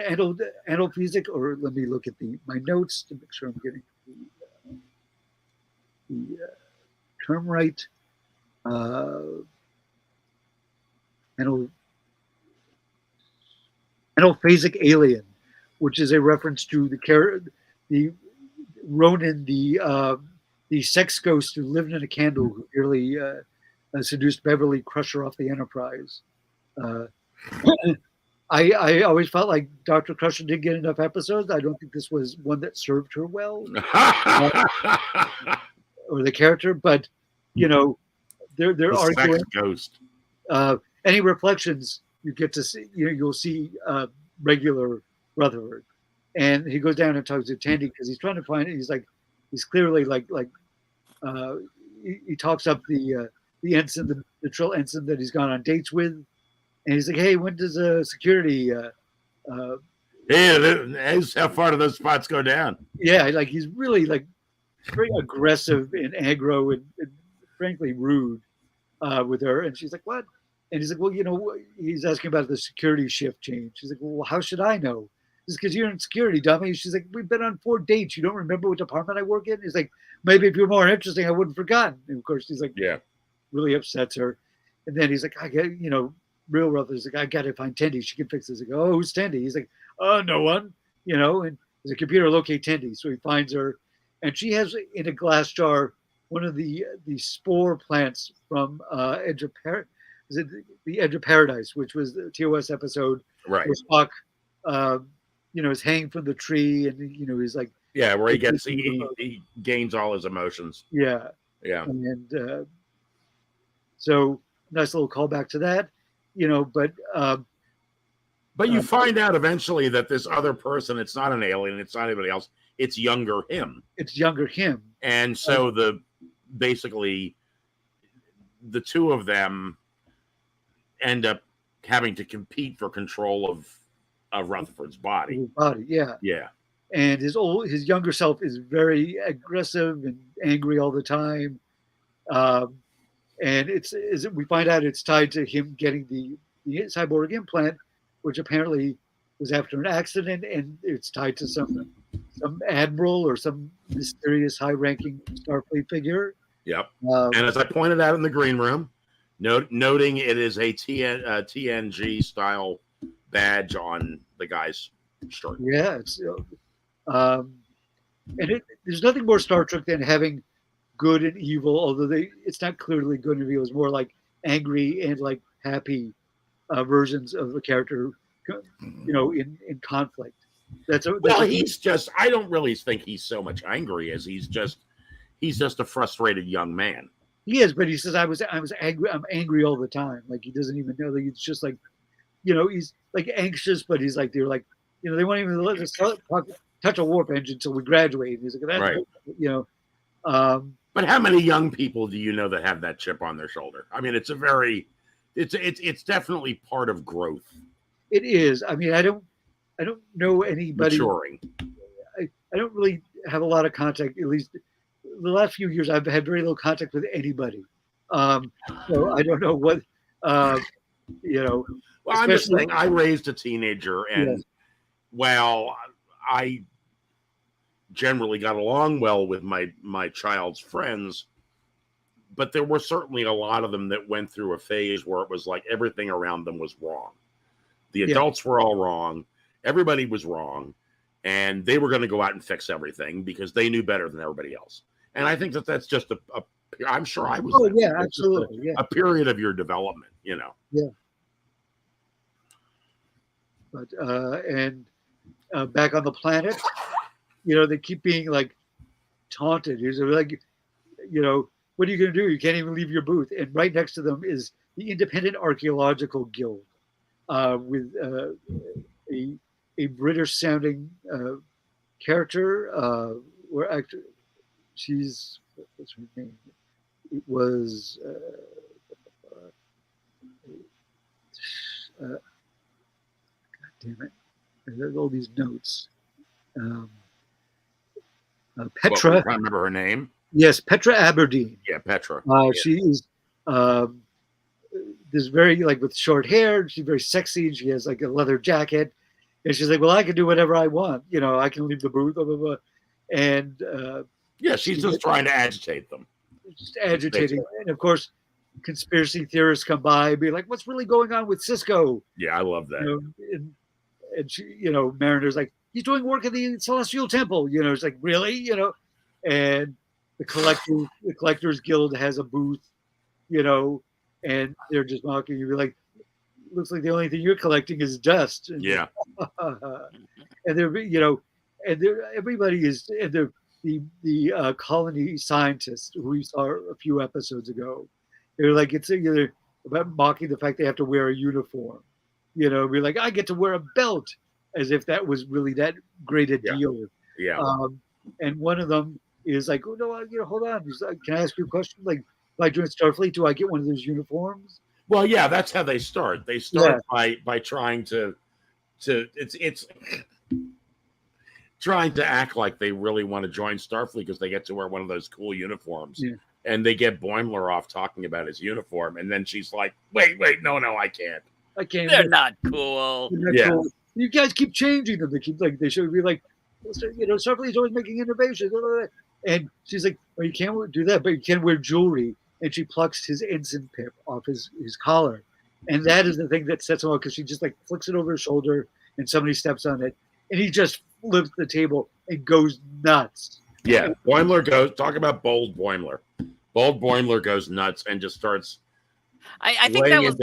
anophysic? Or let me look at my notes to make sure I'm getting the term right. Anophasic alien, which is a reference to the Ronin, the sex ghost who lived in a candle, who nearly seduced Beverly Crusher off the Enterprise. I always felt like Dr. Crusher didn't get enough episodes. I don't think this was one that served her well, or the character. But they're arguing. Sex ghost. Any reflections you get to see, you'll see regular Rutherford, and he goes down and talks to Tandy because he's trying to find it. He's clearly he talks up the ensign, the Trill ensign that he's gone on dates with, and he's like, hey, when does security? How far do those spots go down? Yeah, like he's really like very aggressive and aggro and frankly rude with her, and she's like, what? And he's like, well, he's asking about the security shift change. She's like, well, how should I know? It's because you're in security, dummy. She's like, we've been on 4 dates. You don't remember what department I work in? He's like, maybe if you're more interesting, I wouldn't have forgotten. And of course, he's like, yeah, really upsets her. And then he's like, I get, real rough. He's like, I got to find Tendy. She can fix this. He's like, oh, who's Tendy? He's like, oh, no one, and there's a computer locate Tendy. So he finds her, and she has in a glass jar one of the spore plants from Edge of Paradise. Is it the Edge of Paradise, which was the TOS episode, right? Where Spock, is hanging from the tree, and he's like, yeah, where he gains all his emotions. Yeah, and so nice little callback to that, but you find out eventually that this other person, it's not an alien, it's not anybody else, it's younger him. And so basically the two of them end up having to compete for control of Rutherford's body. Yeah. And his younger self is very aggressive and angry all the time. and we find out it's tied to him getting the cyborg implant, which apparently was after an accident, and it's tied to some admiral or some mysterious high-ranking Starfleet figure. Yep. And as I pointed out in the green room, noting it is a TNG style badge on the guy's shirt. Yeah, there's nothing more Star Trek than having good and evil, although it's not clearly good and evil. It's more like angry and like happy versions of the character, in conflict. I don't really think he's so much angry as he's just a frustrated young man. He is, but he says I was angry. I'm angry all the time. Like he doesn't even know that he's just like, he's like anxious, but he's like, they're like, they won't even let us touch a warp engine until we graduate. And he's like, that's right. But how many young people do you know that have that chip on their shoulder? I mean, it's definitely part of growth. It is. I mean, I don't know anybody. Maturing. I don't really have a lot of contact. At least the last few years, I've had very little contact with anybody. So I don't know what, Well, I'm just saying, I raised a teenager, and while I generally got along well with my child's friends, but there were certainly a lot of them that went through a phase where it was like everything around them was wrong. The adults were all wrong. Everybody was wrong. And they were going to go out and fix everything because they knew better than everybody else. And I think that's just I'm sure I was. Oh, yeah, absolutely. A period of your development, Yeah. But, back on the planet, they keep being like taunted. They're like, what are you going to do? You can't even leave your booth. And right next to them is the Independent Archaeological Guild, with a British sounding character. Where actually what's her name? It was God damn it! There's all these notes. Petra. I remember her name. Yes, Petra Aberdeen. Yeah, Petra. She is this very like with short hair. She's very sexy. She has like a leather jacket, and she's like, "Well, I can do whatever I want. I can leave the booth." Blah blah blah. And she's just trying to agitate them. Just agitating, and of course, conspiracy theorists come by and be like, "What's really going on with Cisco?" Yeah, I love that. And she, Mariner's like, "He's doing work at the Celestial Temple." It's like, really, and the Collectors Guild has a booth, and they're just mocking you. Like, looks like the only thing you're collecting is dust. And, yeah. And they're, and everybody is, and the colony scientists who we saw a few episodes ago, they're like, it's either about mocking the fact they have to wear a uniform. Be like, I get to wear a belt, as if that was really that great a deal. Yeah. And one of them is like, oh no, hold on. He's like, can I ask you a question? Like, if I join Starfleet, do I get one of those uniforms? Well, yeah, that's how they start. They start by trying to it's trying to act like they really want to join Starfleet because they get to wear one of those cool uniforms. Yeah. And they get Boimler off talking about his uniform, and then she's like, "Wait, no, I can't. I can't. They're not cool. Cool. You guys keep changing them. They keep they should be like, Starfleet's always making innovations." And she's like, "Well, you can't do that, but you can wear jewelry." And she plucks his ensign pip off his collar, and that is the thing that sets him off because she just like flicks it over his shoulder, and somebody steps on it, and he just flips the table and goes nuts. Yeah, Boimler goes. Talk about bold Boimler. Bold Boimler goes nuts and just starts. I think that was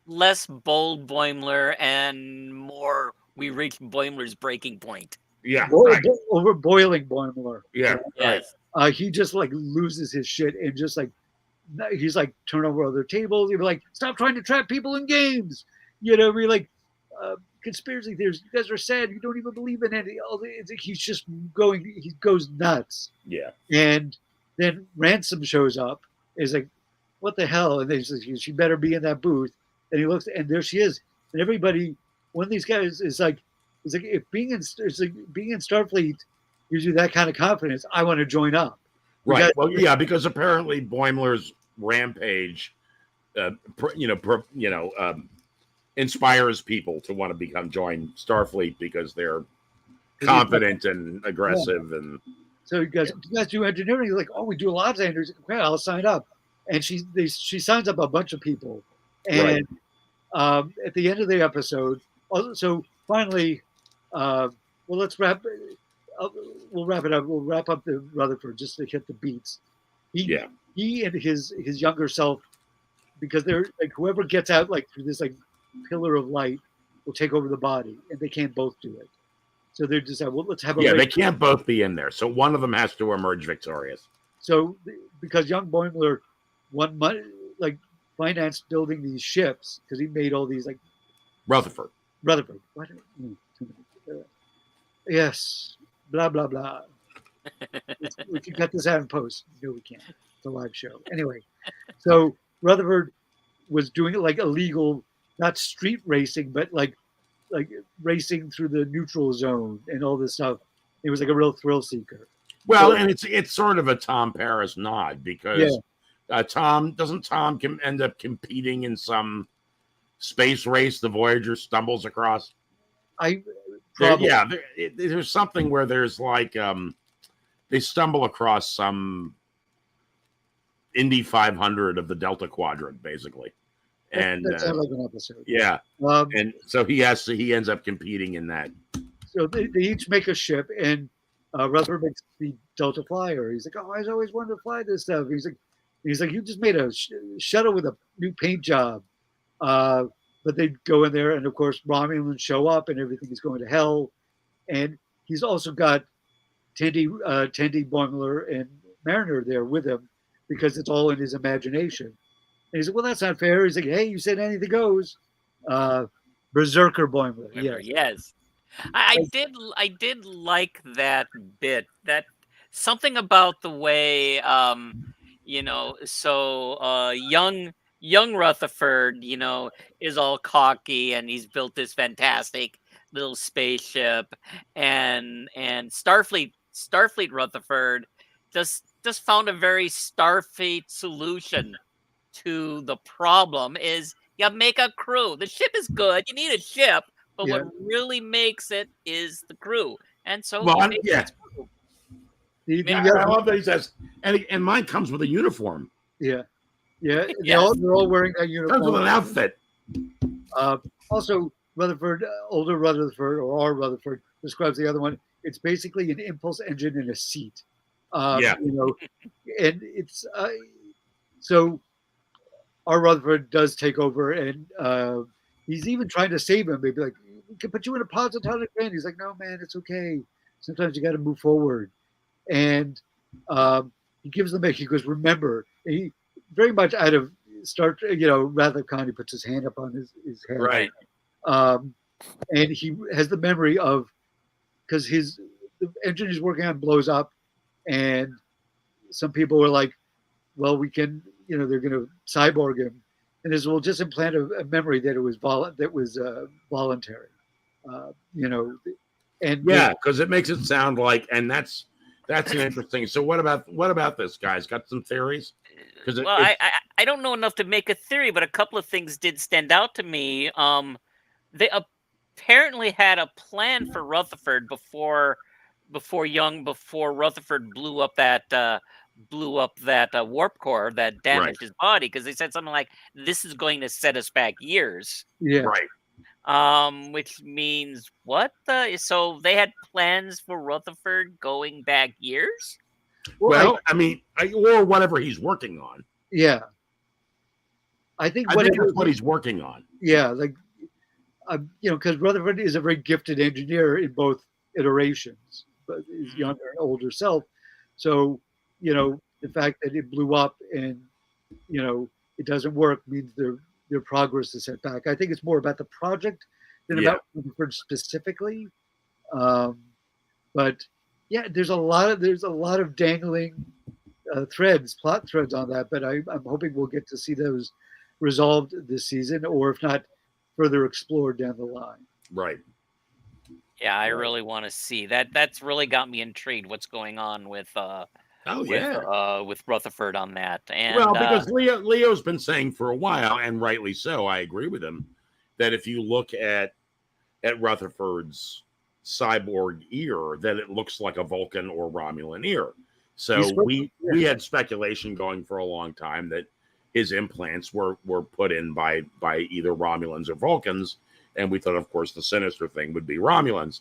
less bold Boimler and more we reached Boimler's breaking point. Yeah, over boiling Boimler. Yeah, yes. He just like loses his shit and just like he's like turn over other tables. He'd be like, "Stop trying to trap people in games." Be like, conspiracy theories. You guys are sad. You don't even believe in any. He's just going. He goes nuts. Yeah. And then Ransom shows up. Is like, what the hell? And they say, she better be in that booth. And he looks, and there she is. And everybody, one of these guys is like, if being in Starfleet gives you that kind of confidence, I want to join up. Right. Well, yeah, because apparently Boimler's Rampage, inspires people to want to join Starfleet because they're confident and aggressive. Yeah. And so you guys do engineering? You're like, oh, we do a lot of engineering. Okay, I'll sign up. And she signs up a bunch of people. And at the end of the episode, so finally, well, let's we'll wrap it up. We'll wrap up the Rutherford just to hit the beats. He and his younger self, because they're like, whoever gets out like through this like pillar of light will take over the body, and they can't both do it. So they're just like, well, let's have a they can't both be in there. So one of them has to emerge victorious. So because young Boimler won money, like financed building these ships, because he made all these like Rutherford. What? Yes. Blah blah blah. We can cut this out in post. No, we can't. It's a live show. Anyway, so Rutherford was doing it like illegal, not street racing, but like racing through the neutral zone and all this stuff. It was like a real thrill seeker. Well, and it's sort of a Tom Paris nod because Tom end up competing in some space race the Voyager stumbles across. There's something where there's like they stumble across some Indy 500 of the Delta Quadrant, basically. And that sounds like an episode. Yeah. And so he ends up competing in that. So they each make a ship, and Rutherford makes the Delta Flyer. He's like, oh, I always wanted to fly this stuff. He's like, you just made a shuttle with a new paint job. But they go in there, and of course, Romulans show up, and everything is going to hell. And he's also got Tandy Boimler and Mariner there with him because it's all in his imagination. And he's like, well, that's not fair. He's like, hey, you said anything goes. Berserker Boimler. Yes. I did like that bit. That something about the way young Rutherford, is all cocky, and he's built this fantastic little spaceship, and Starfleet Rutherford just found a very Starfleet solution to the problem. Is you make a crew. The ship is good. You need a ship, but what really makes it is the crew. And so, I love that he says, and mine comes with a uniform. Yeah. They're all wearing that uniform. Comes with an outfit. Also, Rutherford, older Rutherford, or our Rutherford, describes the other one. It's basically an impulse engine in a seat. And it's so our Rutherford does take over, and he's even trying to save him. Maybe like, we can put you in a positonic band. He's like, no, man, it's okay. Sometimes you got to move forward. And he gives them he goes, remember, and he very much out of Wrath of Khan, he puts his hand up on his head. Right. And he has the memory of, because the engine he's working on blows up, and some people were like, well, we can, they're going to cyborg him. And as we'll just implant a memory that it was voluntary, and because it makes it sound like, and that's an interesting. So what about this, guys? Got some theories? I don't know enough to make a theory, but a couple of things did stand out to me. They apparently had a plan for Rutherford before Rutherford blew up that warp core that damaged his body, because they said something like, this is going to set us back years. Which means what? So they had plans for Rutherford going back years? Well, or whatever he's working on. Yeah. I think that's what he's working on. Yeah, because Rutherford is a very gifted engineer in both iterations, but his younger and older self. So, the fact that it blew up and, it doesn't work means their progress is set back. I think it's more about the project than about Rutherford specifically. But yeah, there's a lot of dangling plot threads on that. But I'm hoping we'll get to see those resolved this season, or if not, further explored down the line. Right. Yeah, I really want to see that. That's really got me intrigued. What's going on with Oh yeah. with Rutherford on that. And Well, because Leo's been saying for a while, and rightly so, I agree with him, that if you look at Rutherford's cyborg ear, that it looks like a Vulcan or Romulan ear. So we had speculation going for a long time that his implants were put in by either Romulans or Vulcans, and we thought, of course, the sinister thing would be Romulans.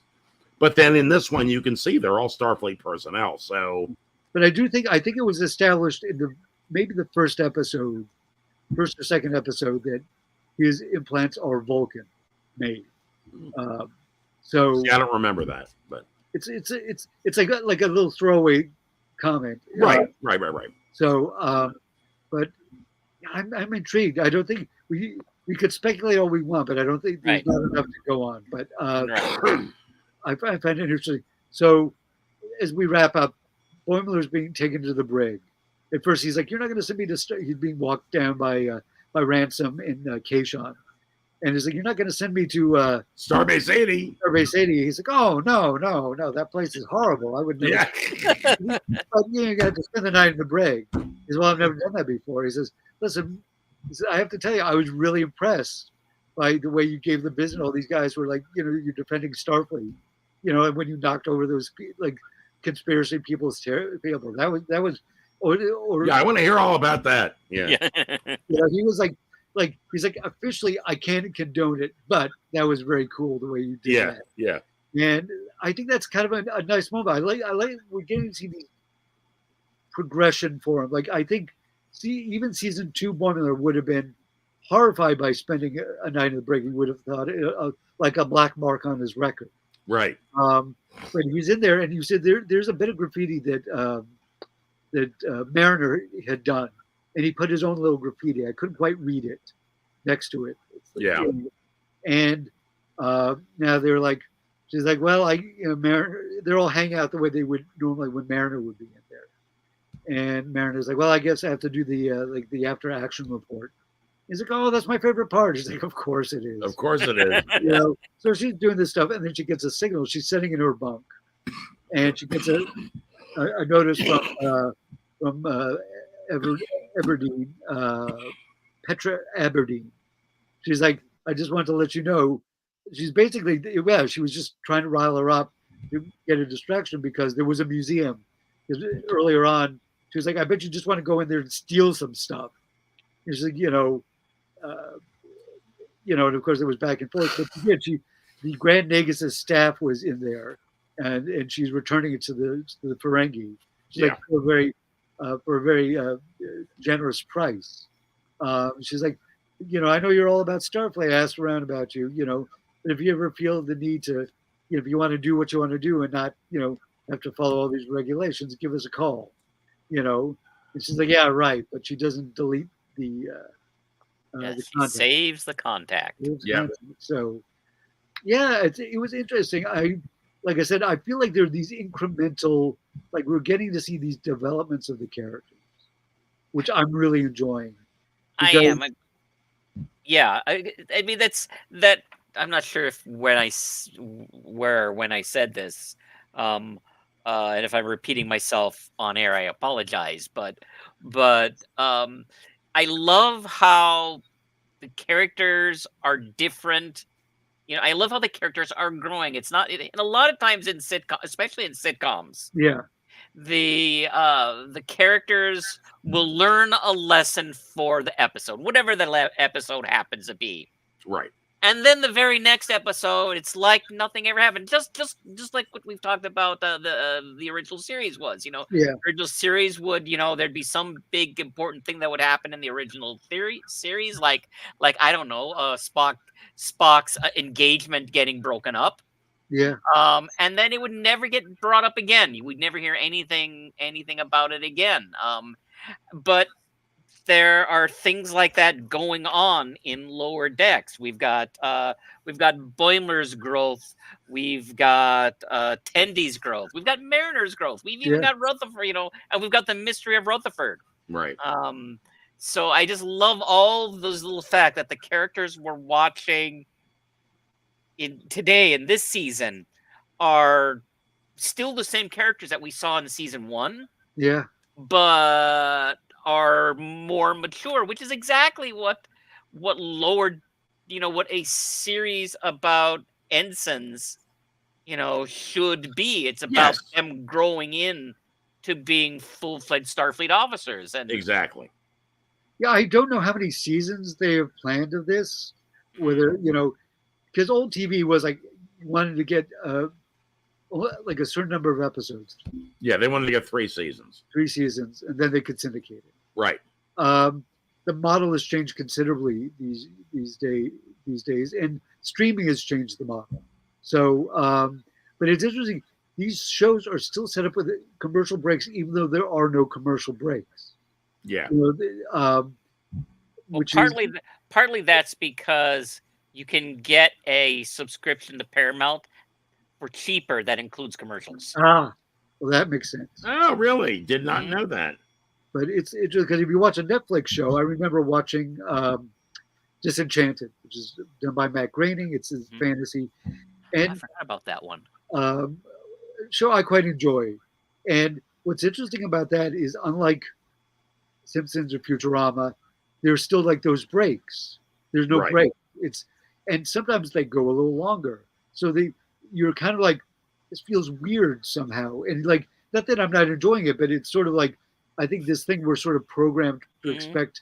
But then in this one, you can see they're all Starfleet personnel. So, but I think it was established in maybe the first or second episode, that his implants are Vulcan made. So see, I don't remember that, but it's like a little throwaway comment. Right. So, but I'm intrigued. I don't think we could speculate all we want, but I don't think there's not enough to go on. But I find it interesting. So as we wrap up, Boimler's being taken to the brig. At first, he's like, "You're not going to send me to." He's being walked down by Ransom in Kayshawn, and he's like, "You're not going to send me to Starbase 80." Starbase 80. He's like, "Oh no, that place is horrible. I would never." Yeah. But you got to spend the night in the brig. He says, "Well, I've never done that before." He says, "Listen," he said, "I have to tell you, I was really impressed by the way you gave the business. All these guys were like, you're defending Starfleet, and when you knocked over those like conspiracy people's people, that was, or yeah, I want to hear all about that. Yeah. He was like he's like, officially, I can't condone it, but that was very cool the way you did that. Yeah. And I think that's kind of a nice moment. I like we're getting to see the progression for him. Like, I think even season 2 Boimler would have been horrified by spending a night in the brig. He would have thought like a black mark on his record. Right. But he's in there, and you said there's a bit of graffiti that Mariner had done, and he put his own little graffiti. I couldn't quite read it next to it. Yeah. And now they're like, she's like, well, Mariner, they're all hanging out the way they would normally when Mariner would be in there. And Mariner's like, well, I guess I have to do the after action report. He's like, oh, that's my favorite part. She's like, of course it is. Of course it is. So she's doing this stuff, and then she gets a signal. She's sitting in her bunk, and she gets a notice from Aberdeen, Petra Aberdeen. She's like, I just want to let you know. She's basically, she was just trying to rile her up to get a distraction because there was a museum. Earlier on, she was like, I bet you just want to go in there and steal some stuff. And she's like, and of course it was back and forth. But the Grand Negus' staff was in there, and she's returning it to the Ferengi. She's like, for a very generous price. She's like, I know you're all about Starfleet. I asked around about you, but if you ever feel the need to, if you want to do what you want to do and not, have to follow all these regulations, give us a call, And she's like, yeah, right. But she doesn't delete the contact. Saves the contact. So, yeah, it was interesting. Like I said, I feel like there are these incremental, like we're getting to see these developments of the characters, which I'm really enjoying. I am. Yeah, I mean that. I'm not sure if when I said this, and if I'm repeating myself on air, I apologize. But I love how the characters are different. I love how the characters are growing. It's not, and a lot of times in especially in sitcoms. Yeah. The characters will learn a lesson for the episode, whatever the episode happens to be. Right. And then the very next episode, it's like nothing ever happened. Just like what we've talked about the original series was. The original series would, there'd be some big important thing that would happen in the original series, like I don't know, Spock's engagement getting broken up. Yeah. And then it would never get brought up again. You would never hear anything about it again. But there are things like that going on in Lower Decks. We've got Boimler's growth. We've got Tendy's growth. We've got Mariner's growth. We've even got Rutherford, and we've got the mystery of Rutherford. Right. So I just love all those little facts that the characters we're watching in this season are still the same characters that we saw in season 1. Yeah. but are more mature, which is exactly what lowered, what a series about ensigns, should be. It's about Yes, them growing in to being full-fledged Starfleet officers. And exactly. Yeah, I don't know how many seasons they have planned of this. Whether because old TV was like you wanted to get like a certain number of episodes, Yeah, they wanted to get 3 seasons. 3 seasons, and then they could syndicate it. Right. The model has changed considerably these days, and streaming has changed the model. So, but it's interesting. These shows are still set up with commercial breaks, even though there are no commercial breaks. Yeah. well, Which partly that's because you can get a subscription to Paramount for cheaper that includes commercials. well, that makes sense. Oh, really? Did not know that. But it's interesting because if you watch a Netflix show, I remember watching Disenchanted, which is done by Matt Groening. It's his fantasy, I and forgot about that one. show I quite enjoy. And what's interesting about that is, unlike Simpsons or Futurama, there's still like those breaks. There's no Right. break. And sometimes they go a little longer. So you're kind of like, this feels weird somehow. And like, not that I'm not enjoying it, but it's sort of like, I think this thing we're sort of programmed to expect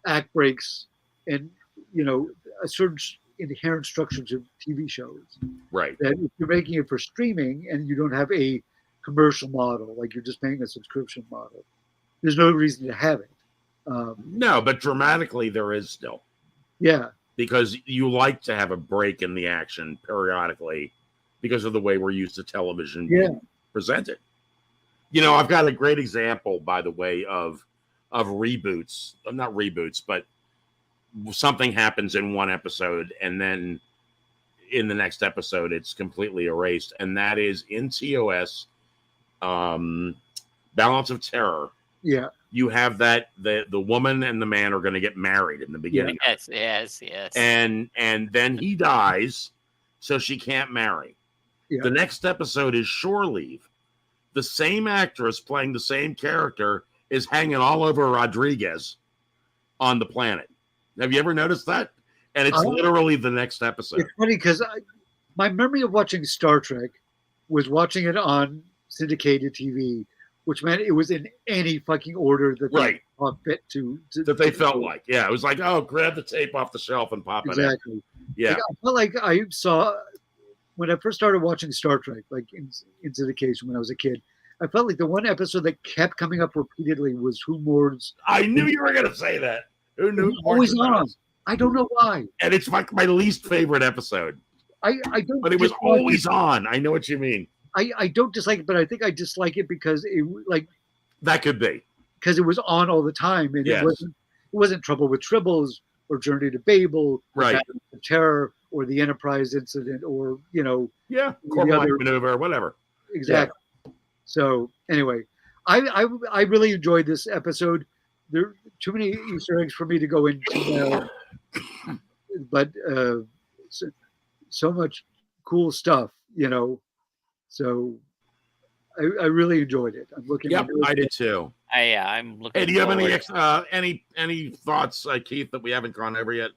act breaks and, a certain inherent structure to TV shows. Right. That if you're making it for streaming and you don't have a commercial model, like you're just paying a subscription model, there's no reason to have it. No, but dramatically there is still. Yeah. Because you like to have a break in the action periodically because of the way we're used to television being presented. I've got a great example, by the way, of reboots. Not reboots, but something happens in one episode and then in the next episode it's completely erased. And that is in TOS, Balance of Terror. Yeah. You have that the woman and the man are going to get married in the beginning. Yes. And then he dies, so she can't marry. Yeah. The next episode is Shore Leave. The same actress playing the same character is hanging all over Rodriguez on the planet. Have you ever noticed that? And it's literally the next episode. It's funny because my memory of watching Star Trek was watching it on syndicated TV, which meant it was in any fucking order that they thought fit to that they felt like. Yeah, it was like, oh, grab the tape off the shelf and pop it in. Exactly. Yeah. Like, I felt like I saw, when I first started watching Star Trek, like in syndication when I was a kid, I felt like the one episode that kept coming up repeatedly was Who Mourns. I knew you were going to say that. Who knew? Always on. I don't know why. And it's like my least favorite episode. I don't. But it was always on. I know what you mean. I don't dislike it, but I think I dislike it because that could be because it was on all the time, and it wasn't Trouble with Tribbles or Journey to Babel, right? Or Terror or the Enterprise incident, or Corporate Maneuver, whatever. Exactly. Yeah. So anyway, I really enjoyed this episode. There are too many Easter eggs for me to go into now, but so much cool stuff, So I really enjoyed it. I'm looking. Yep, I did too. I'm looking. Hey, do you have any thoughts, Keith, that we haven't gone over yet?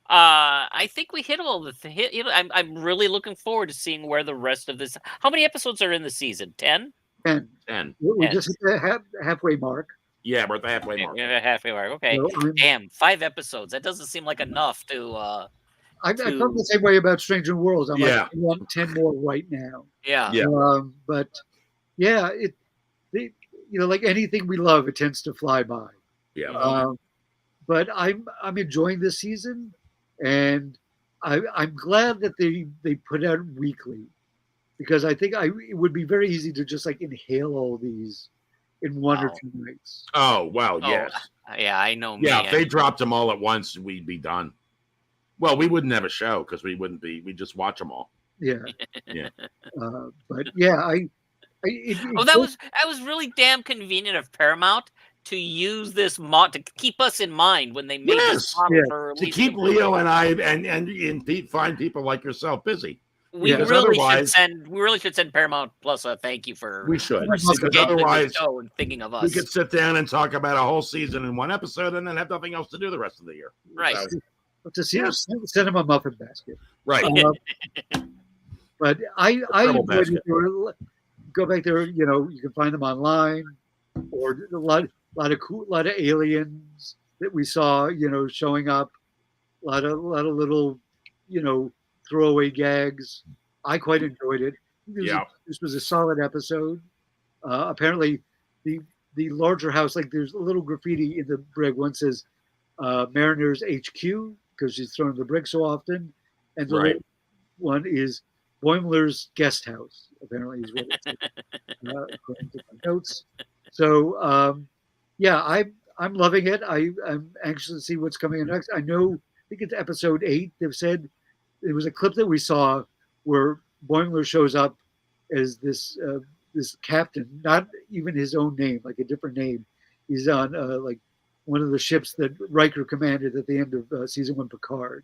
I think we hit all the. I'm really looking forward to seeing where the rest of this. How many episodes are in the season? 10. 10. We just hit the halfway mark. Yeah, we're at the halfway mark. Yeah, halfway mark. Okay. Damn, 5 episodes. That doesn't seem like enough to. I felt the same way about Stranger Worlds. I'm like, I want 10 more right now. Yeah. But yeah, like anything we love, it tends to fly by. Yeah. But I'm enjoying this season, and I'm glad that they put out weekly, because I think it would be very easy to just like inhale all these in one or two nights. Oh wow, yes. Yeah, I know. Yeah, if they dropped them all at once, we'd be done. Well, we wouldn't have a show because we'd just watch them all. Yeah. Yeah. But yeah, that was really damn convenient of Paramount to use this mod to keep us in mind when they made this model for to keep Leo and I and find people like yourself busy. We Yeah, 'cause really should send Paramount Plus a thank you for We should. Because scheduling the otherwise, show and thinking of we us. could sit down and talk about a whole season in one episode and then have nothing else to do the rest of the year. Right. So, But to see send him a muffin basket. right. But I Purple enjoyed basket. it. Go back there. You know, you can find them online, or a lot of aliens that we saw. You know, showing up. A lot of little, you know, throwaway gags. I quite enjoyed it. This was a solid episode. Apparently, the larger house, like there's a little graffiti in the brig. One says Mariners HQ because she's throwing the brig so often, and the Right. one is Boimler's guest house. Apparently, is what it says, according to my notes. So, yeah, I'm loving it. I'm anxious to see what's coming in next. I think it's episode 8. They've said there was a clip that we saw where Boimler shows up as this captain, not even his own name, like a different name. He's on like one of the ships that Riker commanded at the end of season 1 Picard,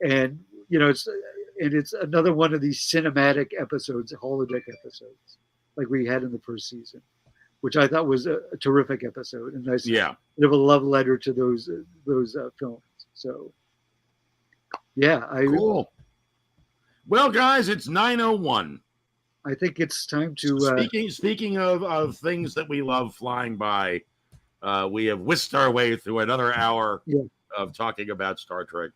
and you know it's another one of these cinematic episodes, holodeck episodes, like we had in the first season, which I thought was a terrific episode, and nice, bit of a love letter to those films. So, yeah, Cool. Well, guys, it's 9:01. I think it's time to. Speaking of things that we love flying by, we have whisked our way through another hour of talking about Star Trek.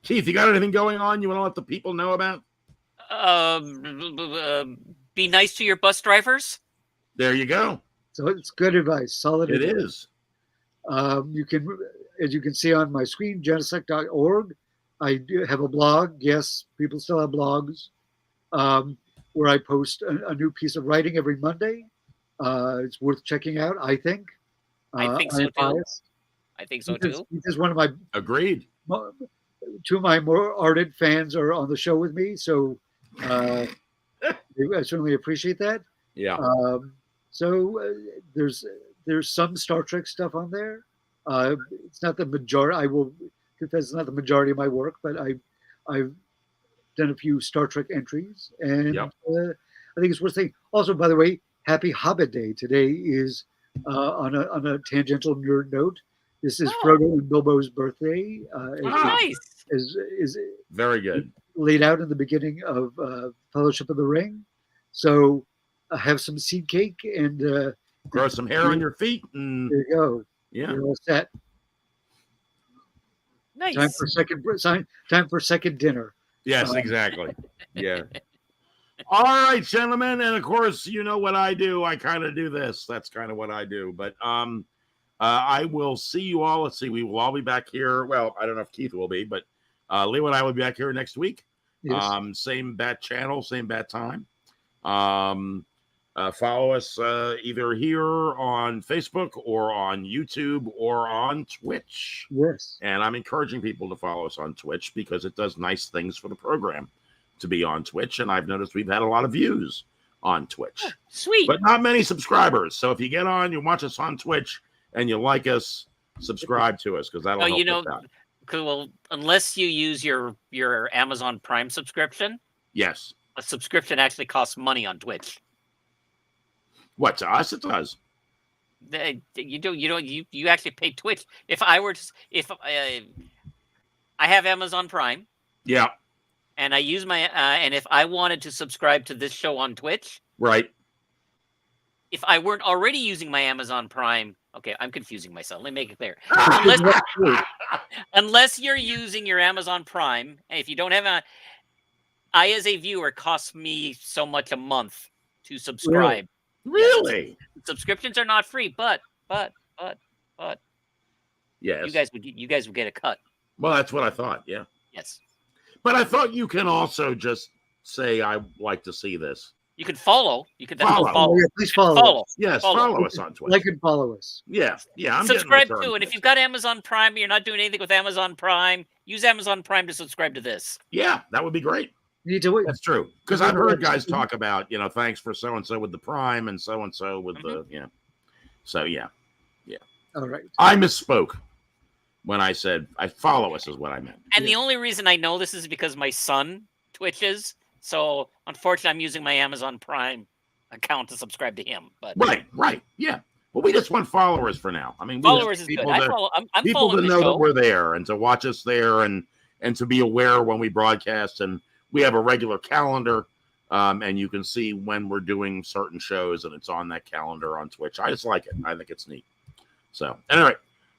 Keith, you got anything going on you want to let the people know about? Be nice to your bus drivers. There you go. So it's good advice, solid It advice. is. You can, as you can see on my screen, genesec.org. I do have a blog. Yes, people still have blogs where I post a new piece of writing every Monday. It's worth checking out, I think. I think so too. I think so too. Because one of my Agreed. 2 of my more ardent fans are on the show with me, so I certainly appreciate that. Yeah. So there's some Star Trek stuff on there. It's not the majority. I will confess, it's not the majority of my work, but I've done a few Star Trek entries, and I think it's worth saying. Also, by the way, Happy Hobbit Day. Today is on a tangential nerd note. This is Frodo and Bilbo's birthday. Nice. Is very good. Laid out in the beginning of Fellowship of the Ring. So have some seed cake and grow some hair on your feet. And there you go. Yeah, you're all set. Nice. Time for second dinner. Yes, exactly. Yeah. All right, gentlemen, and of course, you know what I do. I kind of do this. That's kind of what I do. But I will see you all. Let's see. We will all be back here. Well, I don't know if Keith will be, but Leo and I will be back here next week. Yes. Same bat channel, same bat time. Follow us either here on Facebook or on YouTube or on Twitch. Yes. And I'm encouraging people to follow us on Twitch because it does nice things for the program to be on Twitch. And I've noticed we've had a lot of views on Twitch. Sweet. But not many subscribers. So if you get on, you watch us on Twitch and you like us, subscribe to us because that'll help us out. Well, unless you use your Amazon Prime subscription. Yes. A subscription actually costs money on Twitch. What, to us? It does. You actually pay Twitch. I have Amazon Prime. Yeah. And I use my and if I wanted to subscribe to this show on Twitch, right. If I weren't already using my Amazon Prime, okay, I'm confusing myself. Let me make it clear. Unless you're using your Amazon Prime, and if you don't have as a viewer, costs me so much a month to subscribe. Really? Subscriptions are not free, but yes, you guys would get a cut. Well, that's what I thought. Yeah. Yes. But I thought you can also just say I'd like to see this. You can follow. You can follow. Oh, yeah, please follow us. Yes, follow us on Twitch. Like and follow us. Yeah. I'm subscribe to. And if you've got Amazon Prime, you're not doing anything with Amazon Prime, use Amazon Prime to subscribe to this. Yeah, that would be great. That's true. Because I've heard guys talk about, thanks for so and so with the Prime and so with the So yeah. All right. I misspoke when I said I follow us is what I meant. And the only reason I know this is because my son Twitches. So unfortunately, I'm using my Amazon Prime account to subscribe to him. But Right, yeah. Well, we just want followers for now. I mean, we followers just is good. I'm people to following the know that show. we're there and to watch us there and to be aware when we broadcast. And we have a regular calendar, and you can see when we're doing certain shows, and it's on that calendar on Twitch. I just like it. I think it's neat. So, anyway,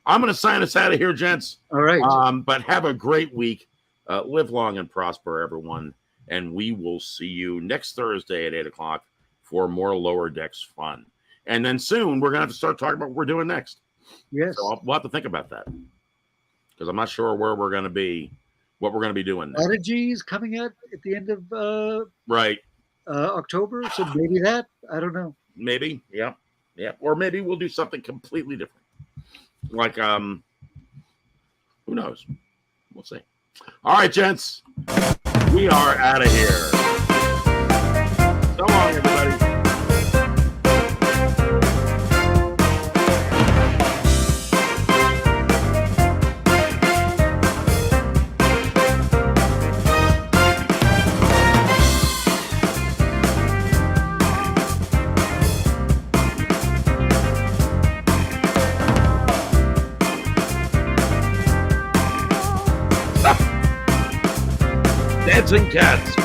I'm going to sign us out of here, gents. All right. But have a great week. Live long and prosper, everyone. And we will see you next Thursday at 8 o'clock for more Lower Decks fun. And then soon we're going to have to start talking about what we're doing next. Yes. So we'll have to think about that because I'm not sure where we're going to be, what we're going to be doing next. Prodigy is coming out at the end of Right. October, so maybe that. I don't know. Maybe. Yeah. Or maybe we'll do something completely different. Like, who knows? We'll see. All right, gents. We are out of here. So long, everybody. Dancing cats.